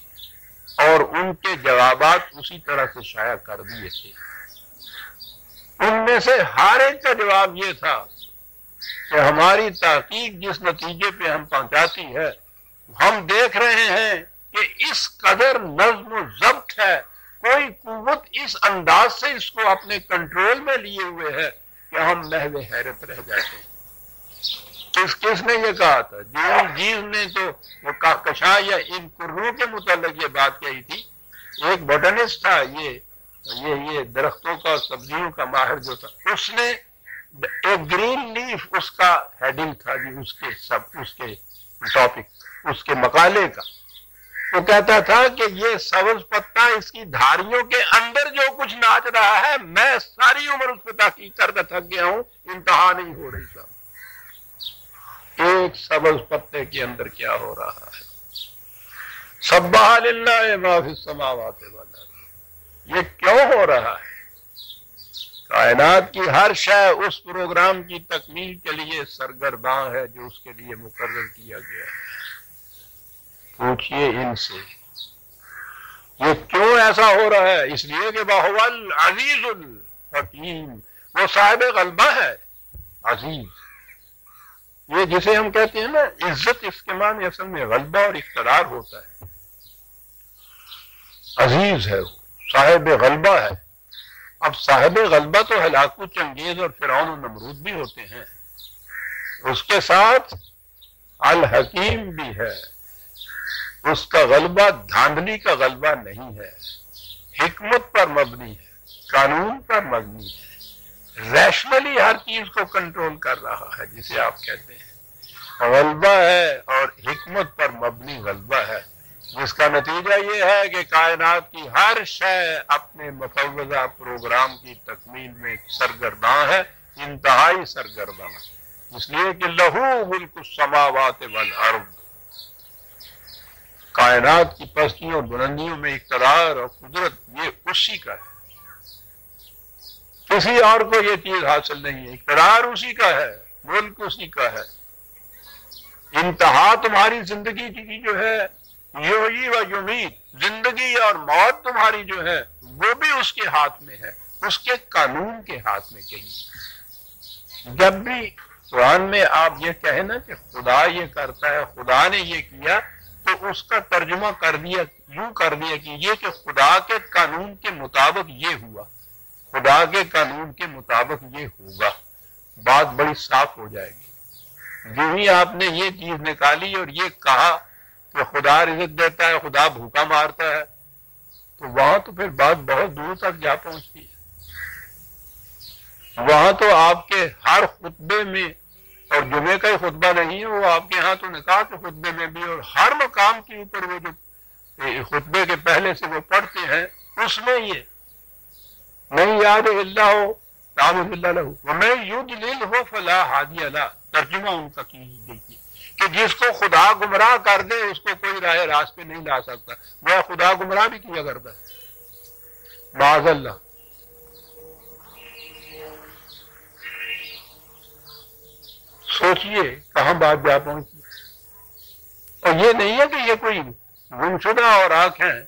اور ان کے جوابات اسی طرح سے شائع کر دیے تھے. ان میں سے ہر ایک کا جواب یہ تھا کہ ہماری تحقیق جس نتیجے پہ ہم پہنچاتی ہے, ہم دیکھ رہے ہیں کہ اس قدر نظم و ضبط ہے, کوئی قوت اس انداز سے اس کو اپنے کنٹرول میں لیے ہوئے ہے کہ ہم محو حیرت رہ جاتے ہیں. کس نے یہ کہا تھا؟ جیز نے تو وہ کہکشاں یا ان کرنوں کے متعلق یہ بات کہی تھی. ایک بوٹنسٹ تھا, یہ درختوں کا سبزیوں کا ماہر جو تھا, اس نے ایک گرین لیف اس کا ہیڈنگ تھا جی, اس کے ٹاپک, اس کے مقالے کا. وہ کہتا تھا کہ یہ سبز پتا اس کی دھاریوں کے اندر جو کچھ ناچ رہا ہے, میں ساری عمر اس پہ تحقیق کر کے تھک گیا ہوں, انتہا نہیں ہو رہی صاحب. ایک سبز پتے کے اندر کیا ہو رہا ہے. سبح للہ ما فی السماوات والارض. یہ کیوں ہو رہا ہے؟ کائنات کی ہر شے اس پروگرام کی تکمیل کے لیے سرگرداں ہے جو اس کے لیے مقرر کیا گیا ہے. پوچھئے ان سے یہ کیوں ایسا ہو رہا ہے؟ اس لیے کہ وَهُوَ الْعَزِيزُ الْحَكِيمُ, وہ صاحب غلبہ ہے, عزیز. یہ جسے ہم کہتے ہیں نا عزت, اس کے معنی اصل میں غلبہ اور اقتدار ہوتا ہے. عزیز ہے, وہ صاحب غلبہ ہے. اب صاحب غلبہ تو ہلاکو چنگیز اور فرعون و نمرود بھی ہوتے ہیں, اس کے ساتھ الحکیم بھی ہے. اس کا غلبہ دھاندلی کا غلبہ نہیں ہے, حکمت پر مبنی ہے, قانون پر مبنی ہے, ریشنلی ہر چیز کو کنٹرول کر رہا ہے, جسے آپ کہتے ہیں غلبہ ہے, اور حکمت پر مبنی غلبہ ہے, جس کا نتیجہ یہ ہے کہ کائنات کی ہر شے اپنے مفوضہ پروگرام کی تکمیل میں سرگرداں ہے, انتہائی سرگرداں. اس لیے کہ لہو ملک السماوات والارض, کائنات کی پستیوں اور بلندیوں میں اقتدار اور قدرت یہ اسی کا ہے, کسی اور کو یہ چیز حاصل نہیں ہے. اقتدار اسی کا ہے, ملک اسی کا ہے. انتہا تمہاری زندگی کی جو ہے یحیی و یمیت, زندگی اور موت تمہاری جو ہے وہ بھی اس کے ہاتھ میں ہے, اس کے قانون کے ہاتھ میں. کہیں جب بھی قرآن میں آپ یہ کہیں نا کہ خدا یہ کرتا ہے, خدا نے یہ کیا, تو اس کا ترجمہ کر دیا یوں کر دیا کہ یہ کہ خدا کے قانون کے مطابق یہ ہوا, خدا کے قانون کے مطابق یہ ہوگا. بات بڑی صاف ہو جائے گی. جو ہی آپ نے یہ چیز نکالی اور یہ کہا کہ خدا رزق دیتا ہے، خدا بھوکا مارتا ہے، تو وہاں تو پھر بات بہت دور تک جا پہنچتی ہے۔ وہاں تو آپ کے ہر خطبے میں، اور جمعے کا ہی خطبہ نہیں ہے وہ، آپ کے ہاں تو نکاح کے خطبے میں بھی، اور ہر مقام کے اوپر وہ جو خطبے کے پہلے سے وہ پڑھتے ہیں، اس میں یہ نہیں یاد اللہ ہو تعبد اللہ لہو ومن یضلل ہو فلا ہادی لہ، ترجمہ ان کا کیجیے کہ جس کو خدا گمراہ کر دے اس کو کوئی راہ راست پہ نہیں لا سکتا۔ وہ خدا گمراہ بھی کیا کرتا ہے معاذ اللہ۔ سوچئے کہاں بات جا پہنچی۔ اور یہ نہیں ہے کہ یہ کوئی گمشدہ اور آنکھ ہیں،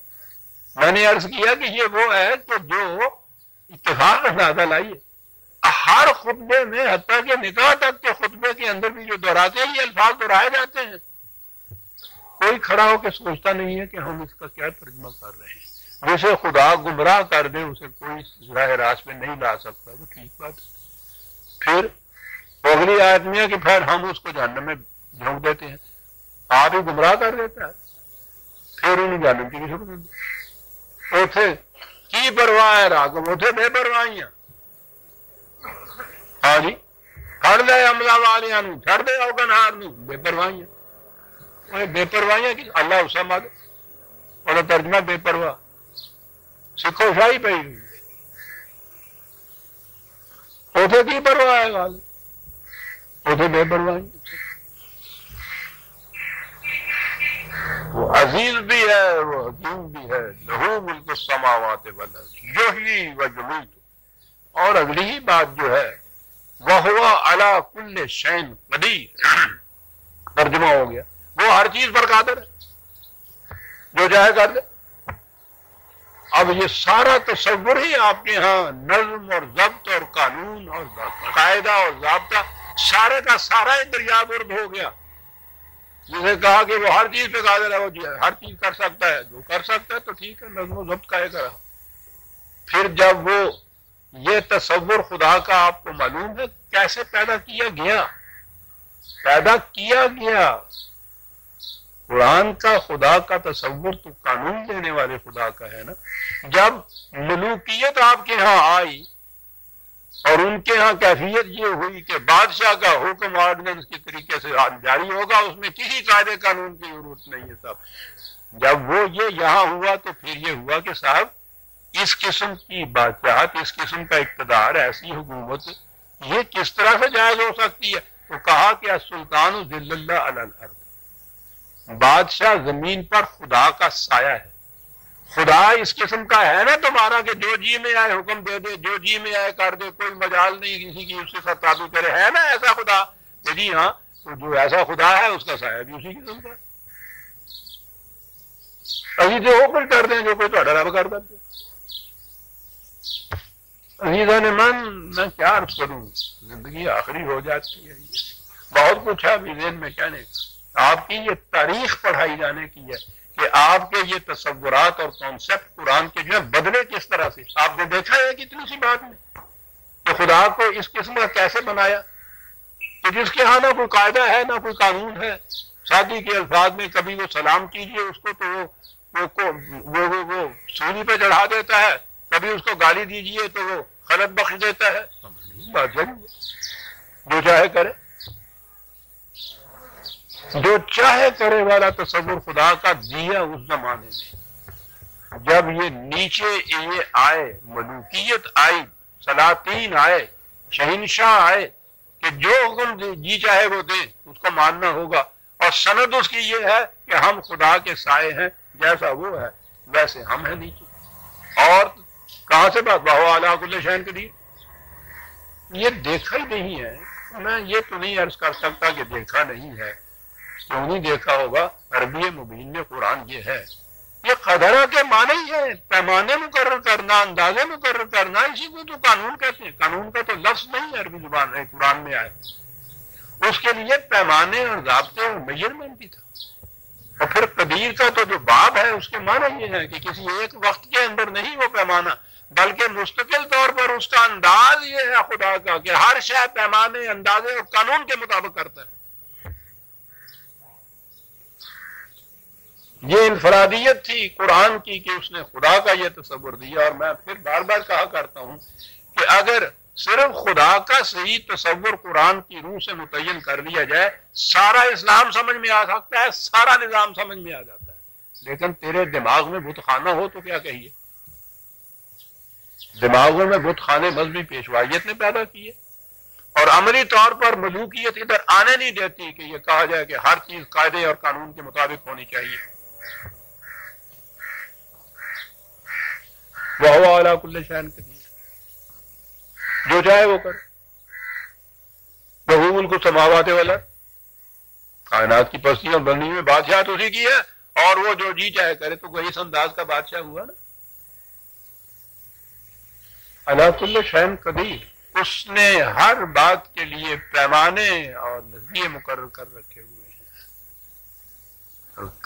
میں نے عرض کیا کہ یہ وہ ہے کہ جو اتفاق اندازہ لائیے ہر خطبے میں، حتیٰ کہ نکاح تک کے خطبے کے اندر بھی جو دہراتے ہیں یہ الفاظ دہرائے جاتے ہیں، کوئی کھڑا ہو کے سوچتا نہیں ہے کہ ہم اس کا کیا ترجمہ کر رہے ہیں۔ جسے خدا گمراہ کر دے اسے کوئی راہ راست میں نہیں لا سکتا، وہ ٹھیک بات ہے۔ پھر اگلی آیت میں ہے کہ پھر ہم اس کو جہنم میں جھونک دیتے ہیں، آپ ہی گمراہ کر دیتا ہے، پھر انہیں جہنم کی چھوڑ دیتے اوتھے کی پرواہ ہے راگم، اوتھے بے پرواہیاں۔ ہاں جی، پھڑ دے عملہ والیاں نو، چھڑ دے اوگنہار نو، بے پرواہیاں۔ بے پرواہیاں کی اللہ اسے مد اور ترجمہ بے پرواہ، سکھو شاہی پہ ہوئی اوتھے کی پرواہ ہے گال، اوتھے بے پرواہی۔ وہ عزیز بھی ہے، وہ حکیم بھی ہے، لہو ملک السماوات والارض یحیی و یمیت۔ اور اگلی ہی بات جو ہے وَهُوَ عَلَى كُلِّ شَيْءٍ قَدِيرٌ، ترجمہ ہو گیا وہ ہر چیز پر قادر ہے، جو چاہے کر دے۔ اب یہ سارا تصور ہی آپ کے ہاں نظم اور ضبط اور قانون اور قاعدہ اور ضابطہ سارے کا سارا ہی دریا برد ہو گیا۔ جسے کہا کہ وہ ہر چیز پہ قادر ہے، وہ ہر چیز کر سکتا ہے، جو کر سکتا ہے تو ٹھیک ہے، نظم و ضبط کا ہے کرا۔ پھر جب وہ یہ تصور خدا کا آپ کو معلوم ہے کیسے پیدا کیا گیا، پیدا کیا گیا قرآن کا خدا کا تصور تو قانون دینے والے خدا کا ہے نا۔ جب ملوکیت آپ کے ہاں آئی اور ان کے ہاں کیفیت یہ ہوئی کہ بادشاہ کا حکم آرڈیننس کے طریقے سے جاری ہوگا، اس میں کسی قاعدے قانون کی ضرورت نہیں ہے صاحب، جب وہ یہ یہاں ہوا تو پھر یہ ہوا کہ صاحب اس قسم کی بادشاہت، اس قسم کا اقتدار، ایسی حکومت یہ کس طرح سے جائز ہو سکتی ہے؟ تو کہا کہ السلطان ذل اللہ علی الارض، بادشاہ زمین پر خدا کا سایہ ہے۔ خدا اس قسم کا ہے نا تمہارا کہ جو جی میں آئے حکم دے دے، جو جی میں آئے کر دے، کوئی مجال نہیں کسی کی اس کے ساتھ تعلق کرے، ہے نا ایسا خدا؟ کہ جی ہاں، تو جو ایسا خدا ہے اس کا سایہ بھی اسی قسم کا ہے۔ ابھی جو ہو کچھ کر دیں جو کوئی تھوڑا رب کر دیتے۔ عزیزان من، میں کیا عرض کروں، زندگی آخری ہو جاتی ہے، بہت کچھ ہے ابھی ذہن میں کہنے کا۔ آپ کی یہ تاریخ پڑھائی جانے کی ہے کہ آپ کے یہ تصورات اور کانسیپٹ قرآن کے جو ہے بدلے کس طرح سے۔ آپ نے دیکھا ہے کتنی سی بات میں کہ خدا کو اس قسم کا کیسے بنایا کہ جس کے ہاں نہ کوئی قاعدہ ہے نہ کوئی قانون ہے۔ شادی کے الفاظ میں کبھی وہ سلام کیجئے اس کو تو وہ سولی پہ چڑھا دیتا ہے، کبھی اس کو گالی دیجئے تو وہ خلط بخش دیتا ہے۔ بات جو چاہے کرے، جو چاہے کرے والا تصور خدا کا دیا اس زمانے میں۔ جب یہ نیچے یہ آئے، ملوکیت آئی، سلاطین آئے، شہنشاہ آئے کہ جو حکم جی چاہے وہ دے، اس کو ماننا ہوگا، اور سند اس کی یہ ہے کہ ہم خدا کے سائے ہیں، جیسا وہ ہے ویسے ہم ہیں نیچے۔ اور کہاں سے بات بہو اعلیٰ کل شین قدیر، یہ دیکھا ہی نہیں ہے۔ میں یہ تو نہیں عرض کر سکتا کہ دیکھا نہیں ہے، کیوں نہیں دیکھا ہوگا؟ عربی مبین میں قرآن یہ ہے، یہ قدرہ کے معنی ہی ہے، پیمانے مقرر کرنا، اندازے مقرر کرنا، اسی کو تو قانون کہتے ہیں۔ قانون کا تو لفظ نہیں عربی زبان ہے قرآن میں آئے، اس کے لیے پیمانے اور ضابطے اور میجرمنٹ بھی تھا۔ اور پھر قدیر کا تو جو باب ہے اس کے معنی یہ ہے کہ کسی ایک وقت کے اندر نہیں وہ پیمانہ، بلکہ مستقل طور پر اس کا انداز یہ ہے خدا کا کہ ہر شے پیمانے، اندازے اور قانون کے مطابق کرتا ہے۔ یہ انفرادیت تھی قرآن کی کہ اس نے خدا کا یہ تصور دیا. اور میں پھر بار بار کہا کرتا ہوں کہ اگر صرف خدا کا صحیح تصور قرآن کی روح سے متعین کر لیا جائے سارا اسلام سمجھ میں آ سکتا ہے, سارا نظام سمجھ میں آ جاتا ہے. لیکن تیرے دماغ میں بت خانہ ہو تو کیا کہیے. دماغوں میں بت خانے مذہبی پیشوائیت نے پیدا کیے اور عملی طور پر ملوکیت ادھر آنے نہیں دیتی کہ یہ کہا جائے کہ ہر چیز قاعدے اور قانون کے مطابق ہونی چاہیے. وَهُوَ عَلَىٰ كُلِّ شَيْءٍ قَدِيرٌ, جو چاہے وہ کرے. لَهُ مُلْكُ السَّمَاوَاتِ وَالْأَرْضِ, کائنات کی پستیوں بنی میں بادشاہت اسی کی ہے اور وہ جو جی چاہے کرے. تو کوئی اس انداز کا بادشاہ ہوا نا. عَلَىٰ كُلِّ شَيْءٍ قَدِيرٌ, اس نے ہر بات کے لیے پیمانے اور نظریے مقرر کر رکھے ہوئے ہیں.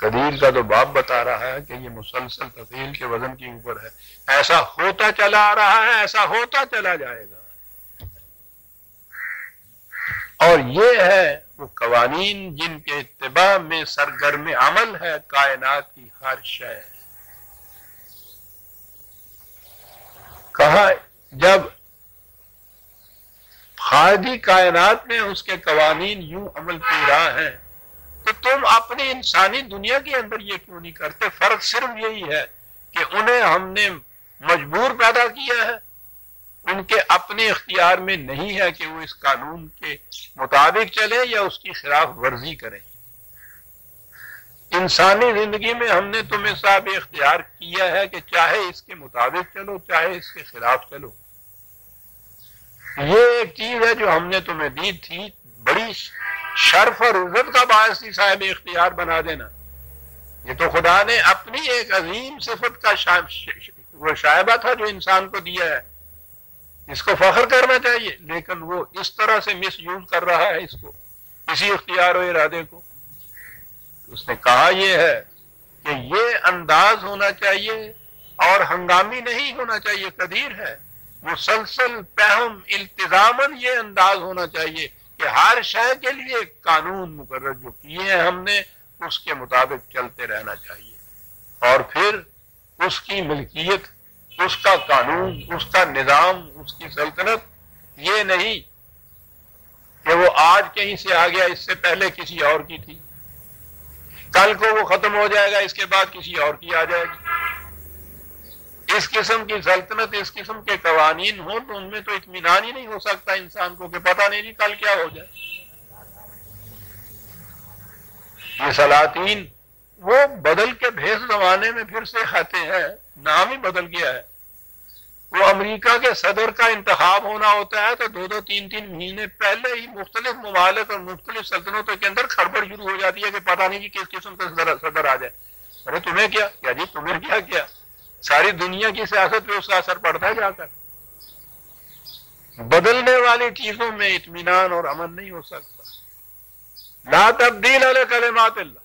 قدیر کا تو باپ بتا رہا ہے کہ یہ مسلسل تفعیل کے وزن کے اوپر ہے. ایسا ہوتا چلا آ رہا ہے, ایسا ہوتا چلا جائے گا. اور یہ ہے وہ قوانین جن کے اتباع میں سرگرم عمل ہے کائنات کی ہر شے. کہا جب خالقی کائنات میں اس کے قوانین یوں عمل پیرا ہیں تو تم اپنی انسانی دنیا کے اندر یہ کیوں نہیں کرتے؟ فرق صرف یہی ہے کہ انہیں ہم نے مجبور پیدا کیا ہے, ان کے اپنے اختیار میں نہیں ہے کہ وہ اس قانون کے مطابق چلے یا اس کی خلاف ورزی کریں. انسانی زندگی میں ہم نے تمہیں صاحب اختیار کیا ہے کہ چاہے اس کے مطابق چلو چاہے اس کے خلاف چلو. یہ ایک چیز ہے جو ہم نے تمہیں دی تھی, بڑی شرف اور عزت کا باعث تھی صاحب اختیار بنا دینا. یہ تو خدا نے اپنی ایک عظیم صفت کا وہ شائبہ تھا جو انسان کو دیا ہے. اس کو فخر کرنا چاہیے, لیکن وہ اس طرح سے مس یوز کر رہا ہے اس کو, اسی اختیار و ارادے کو. اس نے کہا یہ ہے کہ یہ انداز ہونا چاہیے اور ہنگامی نہیں ہونا چاہیے. قدیر ہے, مسلسل پہم التزاماً یہ انداز ہونا چاہیے کہ ہر شے کے لیے قانون مقرر جو کیے ہیں ہم نے اس کے مطابق چلتے رہنا چاہیے. اور پھر اس کی ملکیت, اس کا قانون, اس کا نظام, اس کی سلطنت یہ نہیں کہ وہ آج کہیں سے آ گیا, اس سے پہلے کسی اور کی تھی, کل کو وہ ختم ہو جائے گا, اس کے بعد کسی اور کی آ جائے گی. اس قسم کی سلطنت, اس قسم کے قوانین ہوں تو ان میں تو اطمینان ہی نہیں ہو سکتا انسان کو کہ پتہ نہیں جی کل کیا ہو جائے. یہ سلاطین وہ بدل کے بھیس زمانے میں پھر سے آتے ہیں, نام ہی بدل گیا ہے. وہ امریکہ کے صدر کا انتخاب ہونا ہوتا ہے تو 2-2 3-3 مہینے پہلے ہی مختلف ممالک اور مختلف سلطنتوں کے اندر کھڑبڑ شروع ہو جاتی ہے کہ پتہ نہیں جی کس قسم کا صدر آ جائے. ارے تمہیں کیا جی تمہیں کیا ساری دنیا کی سیاست پہ اس کا اثر پڑتا ہے جا کر. بدلنے والی چیزوں میں اطمینان اور امن نہیں ہو سکتا. لا تبدیل علی کلمات اللہ,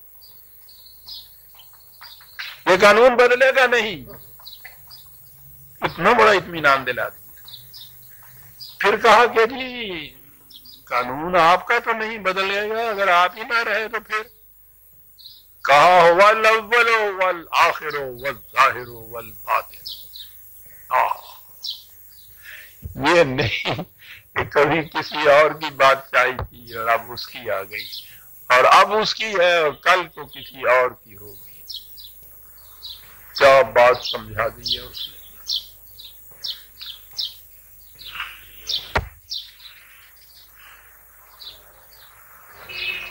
یہ قانون بدلے گا نہیں. اتنا بڑا اطمینان دلا دیا. پھر کہا کہ جی قانون آپ کا تو نہیں بدلے گا اگر آپ ہی نہ رہے تو پھر کہا هو الاول والآخر والظاہر والباطن. یہ نہیں کہ کبھی کسی اور کی بادشاہی تھی اور اب اس کی آ گئی اور اب اس کی ہے اور کل کو کسی اور کی ہوگی. کیا بات سمجھا دی ہے اس نے.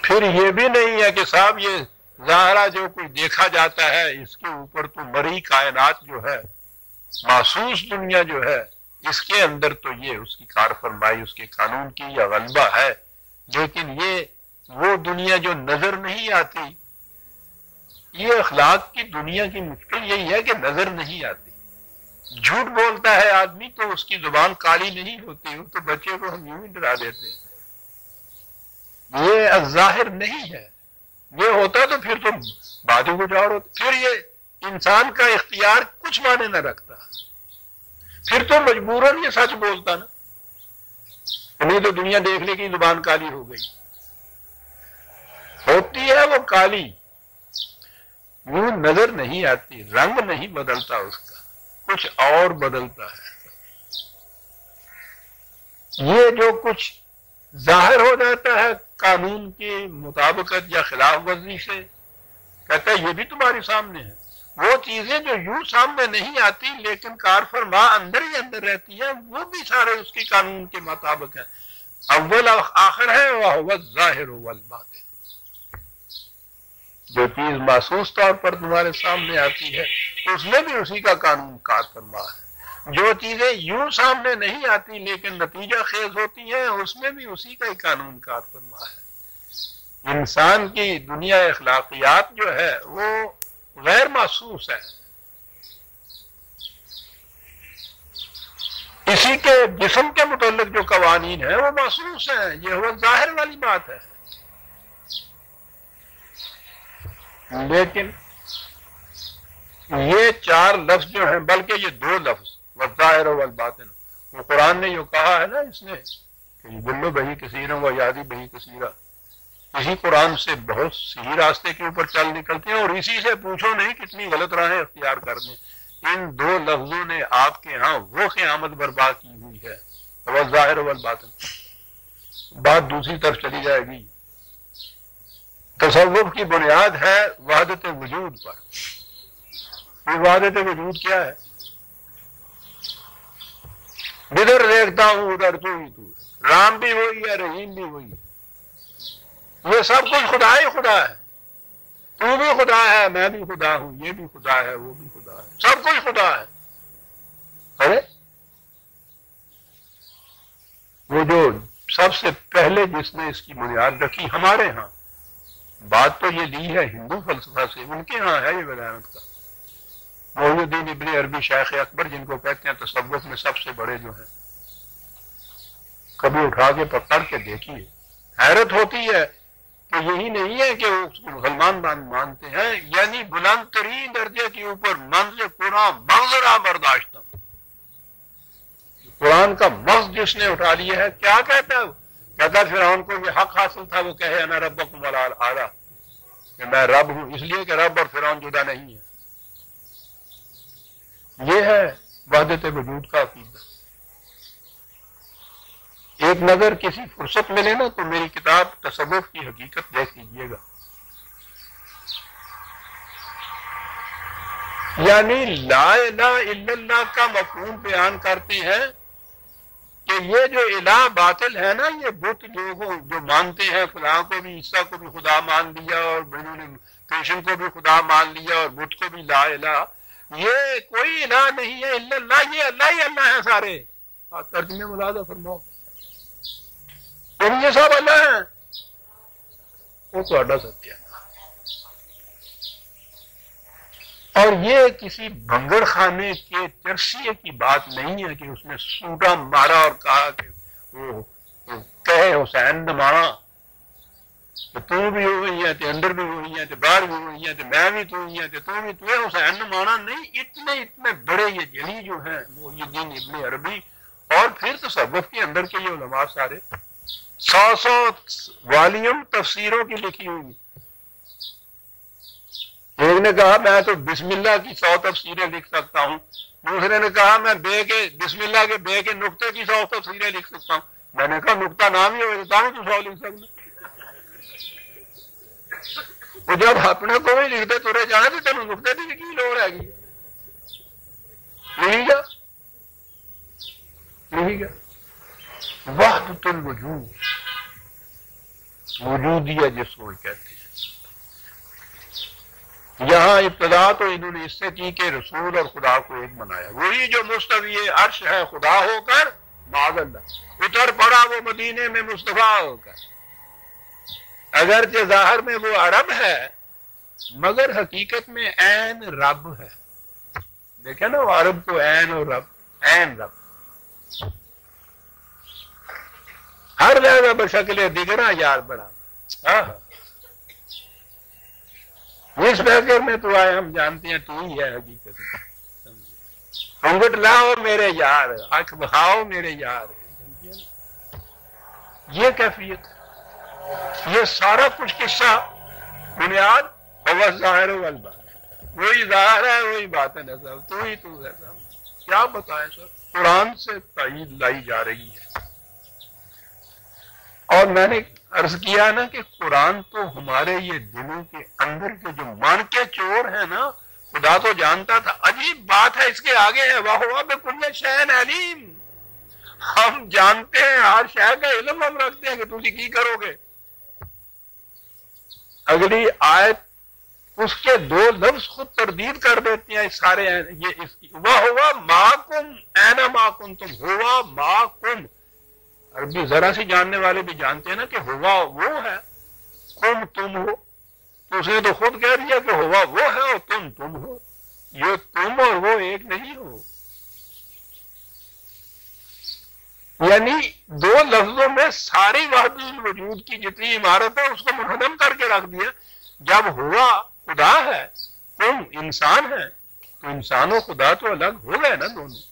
پھر یہ بھی نہیں ہے کہ صاحب یہ ظاہرہ جو کوئی دیکھا جاتا ہے اس کے اوپر تو مری کائنات جو ہے, محسوس دنیا جو ہے, اس کے اندر تو یہ اس کی کار فرمائی, اس کے قانون کی یا غلبہ ہے. لیکن یہ وہ دنیا جو نظر نہیں آتی, یہ اخلاق کی دنیا کی مشکل یہی ہے کہ نظر نہیں آتی. جھوٹ بولتا ہے آدمی تو اس کی زبان کالی نہیں ہوتی, وہ تو بچے کو ہم یوں ہی ڈرا دیتے ہیں. یہ ظاہر نہیں ہے. یہ ہوتا تو پھر تو بات ہی کچھ اور ہوتی. پھر یہ انسان کا اختیار کچھ معنی نہ رکھتا, پھر تو مجبوراً یہ سچ بولتا نا. انہیں تو دنیا دیکھنے کی زبان کالی ہو گئی, ہوتی ہے وہ کالی. یوں نظر نہیں آتی، رنگ نہیں بدلتا اس کا، کچھ اور بدلتا ہے۔ یہ جو کچھ ظاہر ہو جاتا ہے قانون کی مطابقت یا خلاف ورزی سے، کہتا ہے یہ بھی تمہارے سامنے ہے۔ وہ چیزیں جو یوں سامنے نہیں آتی لیکن کار فرما اندر ہی اندر رہتی ہیں، وہ بھی سارے اس کی قانون کے مطابق ہیں۔ اول اور آخر ہے وہ ظاہر والباطن۔ جو چیز محسوس طور پر تمہارے سامنے آتی ہے اس میں بھی اسی کا قانون کار فرما ہے۔ جو چیزیں یوں سامنے نہیں آتی لیکن نتیجہ خیز ہوتی ہیں اس میں بھی اسی کا ہی قانون کار فرما ہے۔ انسان کی دنیا اخلاقیات جو ہے وہ غیر محسوس ہے، اسی کے جسم کے متعلق جو قوانین ہیں وہ محسوس ہیں، یہ وہ ظاہر والی بات ہے۔ لیکن یہ چار لفظ جو ہیں، بلکہ یہ دو لفظ والظاہر والباطن، وہ قرآن نے جو کہا ہے نا اس نے کہ بلو بہی کثیرا و یادی بہی کثیرا، اسی قرآن سے بہت صحیح راستے کے اوپر چل نکلتے ہیں، اور اسی سے پوچھو نہیں کتنی غلط راہیں اختیار کر دیں۔ ان دو لفظوں نے آپ کے ہاں وہ قیامت برپا کی ہوئی ہے، والظاہر والباطن۔ بات دوسری طرف چلی جائے گی۔ تصوف کی بنیاد ہے وحدت وجود پر۔ یہ وحدت وجود کیا ہے؟ جدھر دیکھتا ہوں ادھر تو ہی تو ہے، رام بھی وہی ہے، رحیم بھی وہی ہے، یہ سب کچھ خدا ہی خدا ہے۔ تو بھی خدا ہے، میں بھی خدا ہوں، یہ بھی خدا ہے، وہ بھی خدا ہے، سب کچھ خدا ہے۔ ارے وہ جو سب سے پہلے جس نے اس کی بنیاد رکھی ہمارے ہاں، بات تو یہ لی ہے ہندو فلسفہ سے، ان کے ہاں ہے یہ ولایت کا، محی الدین ابن عربی شیخ اکبر جن کو کہتے ہیں تصوف میں سب سے بڑے جو ہیں، کبھی اٹھا کے پکڑ کے دیکھیے، حیرت ہوتی ہے کہ یہی نہیں ہے کہ وہ مسلمان مانتے ہیں، یعنی بلند ترین درجے کے اوپر منظر قرآن منظرہ برداشت، قرآن کا مغز جس نے اٹھا لیا ہے، کیا کہتا ہے وہ؟ کہتا ہے فرعون کو یہ حق حاصل تھا وہ کہے انا ربکم الاعلی، کہ میں رب ہوں، اس لیے کہ رب اور فرعون جدا نہیں ہے۔ یہ ہے وحدت وجود کا عقیدہ۔ ایک نظر کسی فرصت ملے نا تو میری کتاب تصوف کی حقیقت دیکھ لیجیے گا۔ یعنی لا الہ الا اللہ کا مفہوم بیان کرتے ہیں کہ یہ جو الہ باطل ہے نا، یہ بت جو مانتے ہیں، فلاں کو بھی عیسیٰ کو بھی خدا مان لیا، اور انہوں نے کرشن کو بھی خدا مان لیا، اور بت کو بھی لا الہ، یہ کوئی الہ نہیں ہے الا اللہ، یہ اللہ ہی اللہ ہے سارے۔ ترجمے ملاحظہ فرماؤ، یہ سب اللہ ہیں، وہ تو اڈا ستیہ۔ اور یہ کسی بنگڑ خانے کے چرسیے کی بات نہیں ہے کہ اس نے سوٹا مارا اور کہا کہ وہ کہے حسین نے مارا کہ تو بھی ہوئی ہے، اندر بھی ہوئی ہے، باہر بھی ہوئی ہے، میں بھی تو ہوئی ہے، تو بھی تو حسین نے مارا نہیں۔ اتنے بڑے یہ جلی جو ہیں وہ یہ دین ابن عربی، اور پھر تصوف کے اندر کے یہ علماء سارے 100 والیوم تفسیروں کی لکھی ہوئی۔ ایک نے کہا میں تو بسم اللہ کی 100 تفسیریں لکھ سکتا ہوں، دوسرے نے کہا میں بسم اللہ کے بے کے نقطے کی 100 تفسیریں لکھ سکتا ہوں۔ میں نے کہا نقطہ نام ہی ہوئے تو 100 لکھ سکتا۔ وہ جب اپنے کو بھی لکھتے ترے جانے تو تینوں نقطے کی کی لوڑ ہے گی؟ نہیں گا، نہیں گا۔ وحدت الوجود، وجودیہ جس کو کہتے ہیں۔ یہاں ابتدا تو انہوں نے اس سے کی کہ رسول اور خدا کو ایک بنایا، وہی جو مستوی عرش ہے خدا ہو کر معاذ اللہ اتر پڑا وہ مدینے میں مصطفیٰ ہو کر۔ اگرچہ ظاہر میں وہ عرب ہے مگر حقیقت میں عین رب ہے۔ دیکھیں نا وہ عرب کو عین اور رب، عین رب ہر جگہ بشکل دیگرہ یار بڑا۔ اس فکر میں تو آئے ہم جانتے ہیں تو ہی ہے حقیقت میں۔ گھونگھٹ لاؤ میرے یار، آنکھ بہاؤ میرے یار، یہ کیفیت ہے۔ یہ سارا کچھ قصہ بنیاد ہوا ظاہر والباطن۔ وہی ظاہر ہے، وہی باطن ہے سب، تو ہے سب، کیا بتائیں سر، قرآن سے تائید لائی جا رہی ہے۔ اور میں نے عرض کیا نا کہ قرآن تو ہمارے یہ دلوں کے اندر کے جو مان کے چور ہیں نا، خدا تو جانتا تھا، عجیب بات ہے، اس کے آگے ہے وَهُوَ بِكُلِّ شَيْءٍ عَلِيمٌ، ہم جانتے ہیں، ہر شے کا علم ہم رکھتے ہیں کہ تم کی کرو گے۔ اگلی آیت اس کے دو لفظ خود تردید کر دیتے ہیں، سارے یہ اس کی وَهُوَ مَعَكُمْ أَيْنَمَا كُنتُمْ، ہوا مَعَكُمْ، عربی ذرا سی جاننے والے بھی جانتے ہیں نا کہ ہوا وہ ہے، کم تم ہو، تو اس نے تو خود کہہ دیا کہ ہوا وہ ہے اور تم ہو، یہ تم اور وہ ایک نہیں ہو، یعنی دو لفظوں میں ساری وحدت الوجود کی جتنی عمارت ہے اس کو منہدم کر کے رکھ دیا۔ جب ہوا خدا ہے، تم انسان ہے، تو انسان و خدا تو الگ ہو گئے نا دونوں،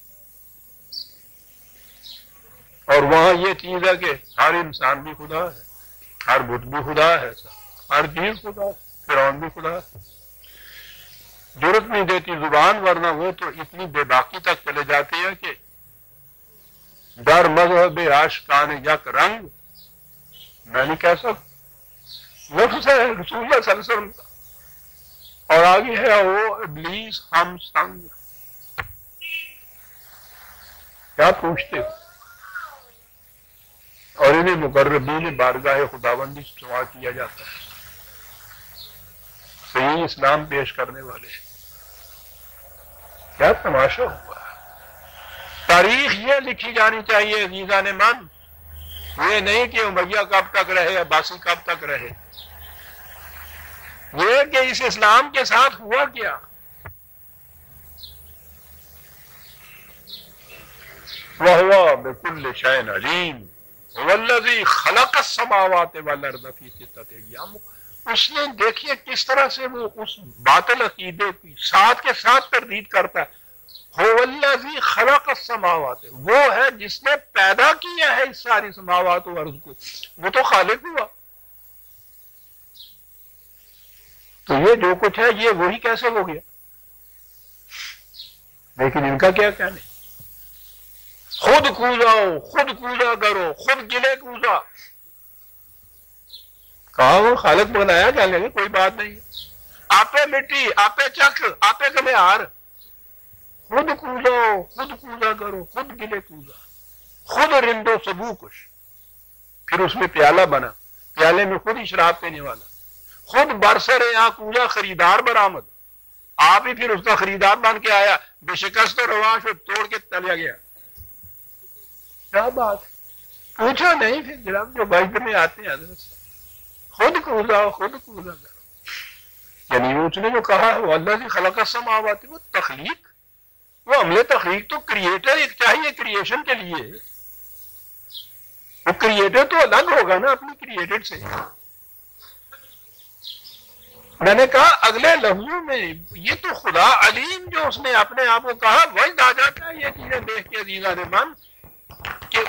اور وہاں یہ چیز ہے کہ ہر انسان بھی خدا ہے، ہر بت بھی خدا ہے، ہر چیز خدا ہے، فرعون بھی خدا ہے، ضرورت نہیں دیتی زبان، ورنہ وہ تو اتنی بے باکی تک چلے جاتے ہیں کہ در مذہب عاشقان یک رنگ، میں نہیں کہہ سکتا، لفظ ہے رسول اللہ صلی اللہ علیہ وسلم کا، اور آگے ہے وہ ابلیس ہم سنگ، کیا پوچھتے ہو؟ اور انہیں مقربین بارگاہ خداوندی سوا کیا جاتا ہے، صحیح اسلام پیش کرنے والے، کیا تماشا ہوا ہے۔ تاریخ یہ لکھی جانی چاہیے عزیزان من، یہ نہیں کہ امیہ کب تک رہے، عباسی کب تک رہے، یہ کہ اس اسلام کے ساتھ ہوا کیا۔ وَهُوَ بِكُلِّ شَيْءٍ عَلِيمٌ وَالَّذِي خَلَقَ السَّمَاوَاتِ وَالْأَرْضَ فِي سِتَّةِ أَيَّامٍ، اس نے دیکھیے کس طرح سے وہ اس باطل عقیدے کی ساتھ کے ساتھ تردید کرتا ہے، هُوَ الَّذِي خَلَقَ السَّمَاوَاتِ، وہ ہے جس نے پیدا کیا ہے اس ساری سماوات و ارض کو، وہ تو خالق ہوا، تو یہ جو کچھ ہے یہ وہی کیسے ہو گیا؟ لیکن ان کا کیا کہنا ہے، خود کوزاؤ، خود کوزا کرو، خود گلے کوزا، کہا وہ خالق بنایا کیا لگے، کوئی بات نہیں، آپے مٹی، آپے چک، آپے کمیار، خود کوزاؤ، خود کوزا کرو، خود گلے کوزا، خود رندو سبو کش، پھر اس میں پیالہ بنا، پیالے میں خود ہی شراب پینے والا، خود برسر یہاں کوزا خریدار برآمد، آپ ہی پھر اس کا خریدار بن کے آیا، بے شکست و رواش و توڑ کے تلیا گیا، کیا بات، پوچھو نہیں پھر جناب جو بجد میں آتے ہیں حضرت خود کوزا، خود کوزا کرو، یعنی اس نے جو کہا ہے وہ اللہ سے خلق السماوات، وہ تخلیق، وہ عمل تخلیق تو کریٹر ایک چاہیے کریشن کے لیے، وہ کریٹر تو الگ ہوگا نا اپنی کریٹر سے۔ میں نے کہا اگلے لفظوں میں یہ تو خدا علیم جو اس نے اپنے آپ کو کہا، وجد آ جاتا ہے یہ چیزیں دیکھ کے عزیزان من کہ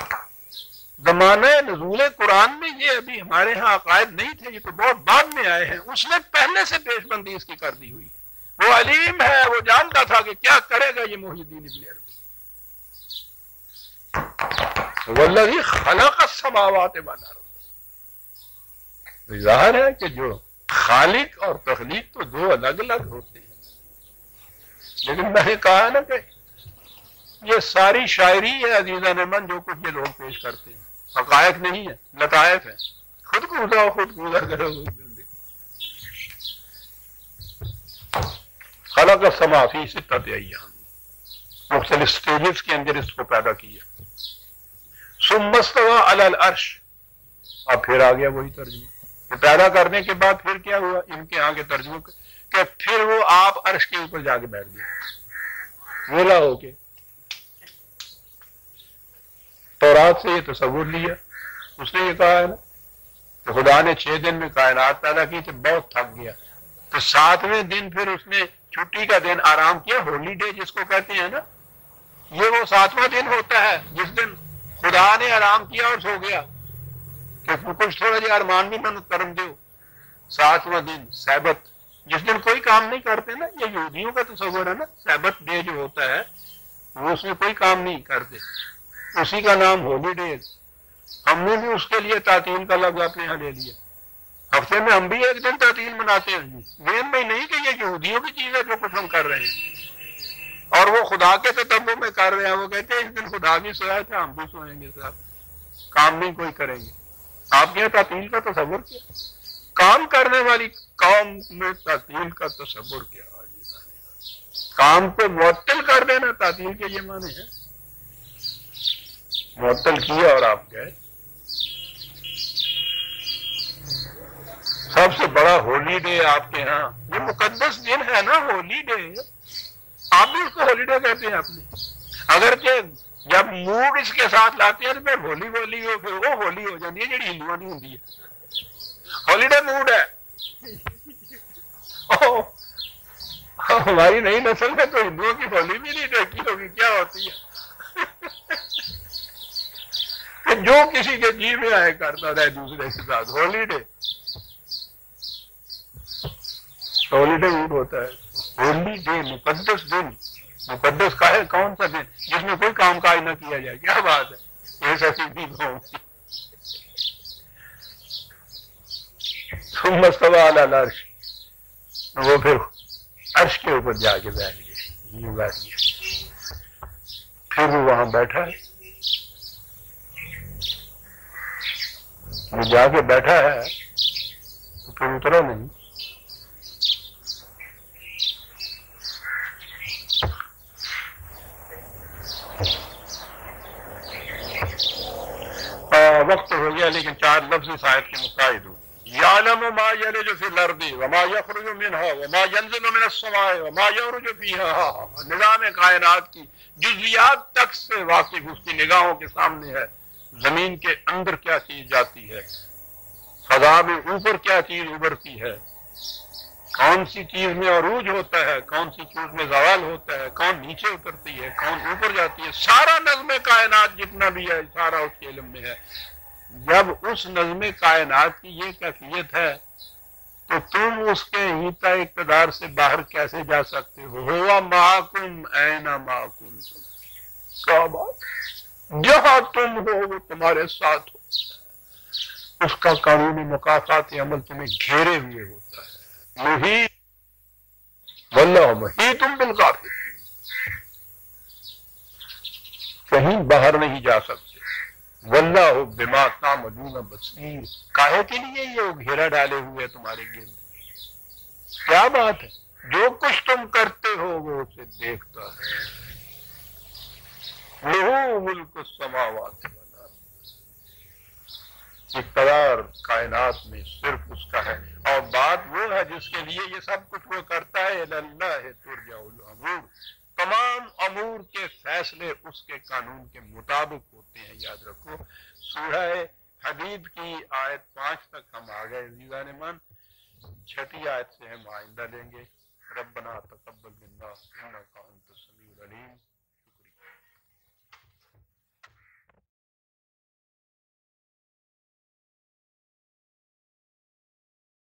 زمانہ نزول قرآن میں یہ ابھی ہمارے ہاں عقائد نہیں تھے، یہ تو بہت بعد میں آئے ہیں، اس نے پہلے سے پیش بندی اس کی کر دی ہوئی، وہ علیم ہے، وہ جانتا تھا کہ کیا کرے گا یہ محی الدین ابن عربی۔ والذی خلق السماوات والارض، ظاہر ہے کہ جو خالق اور تخلیق تو دو الگ الگ ہوتے ہیں، لیکن میں نے کہا نا کہ یہ ساری شاعری ہے عزیزان من جو کچھ یہ لوگ پیش کرتے ہیں، حقائق نہیں ہے، لطائف ہے، خود کوزا خود کوزا کرو، خلق السماء فی ستۃ ایام، مختلف سٹیجز کے اندر اس کو پیدا کیا، ثم استوى علی العرش، اب پھر آ گیا وہی ترجمہ کہ پیدا کرنے کے بعد پھر کیا ہوا، ان کے آگے ترجمہ کہ پھر وہ آپ عرش کے اوپر جا کے بیٹھ گئے ویلا ہو کے۔ تورات سے یہ تصور لیا، اس نے یہ کہا ہے نا کہ خدا نے 6 دن میں کائنات پیدا کی تو بہت تھک گیا، تو 7ویں دن پھر اس نے چھٹی کا دن آرام کیا، ہولی ڈے جس کو کہتے ہیں نا، یہ وہ 7واں دن ہوتا ہے جس دن خدا نے آرام کیا اور سو گیا کہ کچھ تھوڑا جی ارمان بھی من کرم دو، 7واں دن سبت جس دن کوئی کام نہیں کرتے نا، یہ یہودیوں کا تصور ہے نا، سبت ڈے جو ہوتا ہے وہ اس میں کوئی کام نہیں کرتے، اسی کا نام ہولی ڈیز. ہم نے بھی اس کے لیے تعطیل کا لفظ اپنے یہاں لے لیا. ہفتے میں ہم بھی ایک دن تعطیل مناتے ہیں، ذہن میں نہیں کہ یہ یہودیوں کی چیز ہے جو کچھ ہم کر رہے ہیں، اور وہ خدا کے تتبع میں کر رہے ہیں. وہ کہتے ہیں اس دن خدا بھی سویا تھا، ہم بھی سوئیں گے، صاحب کام نہیں کوئی کریں گے. آپ کے یہاں تعطیل کا تصور کیا؟ کام کرنے والی قوم میں تعطیل کا تصور کیا؟ کام کو معطل کر دینا تعطیل کے یہ معنی ہے. معطل کیا اور آپ گئے. سب سے بڑا ہولی ڈے آپ کے ہاں، یہ مقدس دن ہے نا ہولی ڈے، آپ بھی اس کو ہولی ڈے کہتے ہیں اپنے. اگرچہ جب موڈ اس کے ساتھ لاتے ہیں تو پھر ہولی ہولی ہو، پھر وہ ہولی ہو جاتی ہے جی ہندوؤں کی ہوتی ہے. ہولی ڈے موڈ ہے. ہماری نئی نسل میں تو ہندوؤں کی ہولی بھی نہیں دیکھی ہوگی کیا ہوتی ہے. کہ جو کسی کے جی میں آئے کرتا رہے دوسرے کے ساتھ holiday. Holiday mood ہوتا ہے. ہولی ڈے مقدس دن. مقدس کا ہے کون سا دن جس میں کوئی کام کاج نہ کیا جائے؟ کیا بات ہے، یہ سچی نہیں ہوگی. ثم استوى على العرش، وہ پھر عرش کے اوپر جا کے بیٹھ گئے، یوں بیٹھ گئے. پھر وہ وہاں بیٹھا ہے، وہ جا کے بیٹھا ہے تو پھر اترا نہیں. وقت ہو گیا لیکن 4 لفظ اس آیت کے متعلق ہو. یعلم ما یلج فی الارض وما یخرج منها وما ینزل من السماء وما یعرج فیها. نظام کائنات کی جزیات تک سے واقف اس کی نگاہوں کے سامنے ہے. زمین کے اندر کیا چیز جاتی ہے، فضا میں اوپر کیا چیز ابھرتی ہے، کون سی چیز میں عروج ہوتا ہے، کون سی چیز میں زوال ہوتا ہے، کون نیچے اترتی ہے، کون اوپر جاتی ہے. سارا نظم کائنات جتنا بھی ہے سارا اس کے علم میں ہے. جب اس نظم کائنات کی یہ کیفیت ہے تو تم اس کے ہیتا اقتدار سے باہر کیسے جا سکتے ہو؟ ہوا معکم اینما کنتم. کیا بات، جہاں تم ہو وہ تمہارے ساتھ ہو. اس کا قانونی مقاصات عمل تمہیں گھیرے ہوئے ہوتا ہے. محیط واللہ محیط بالکافرین، کہیں باہر نہیں جا سکتے. واللہ بما تعملون بصیر، کاہے کے لیے یہ گھیرا ڈالے ہوئے تمہارے گرد؟ کیا بات ہے، جو کچھ تم کرتے ہو وہ اسے دیکھتا ہے. لہو ملک السماوات والارض، اقتدار کائنات میں صرف اس کا ہے. اور بات وہ ہے جس کے لیے یہ سب کچھ وہ کرتا ہے. اللہ ترجع الامور، تمام امور کے فیصلے اس کے قانون کے مطابق ہوتے ہیں. یاد رکھو سورہ حدید کی آیت 5 تک ہم آ گئے عزیزان من. 6 آیت سے ہم آئندہ لیں گے. ربنا تقبل منا انک انت السمیع العلیم.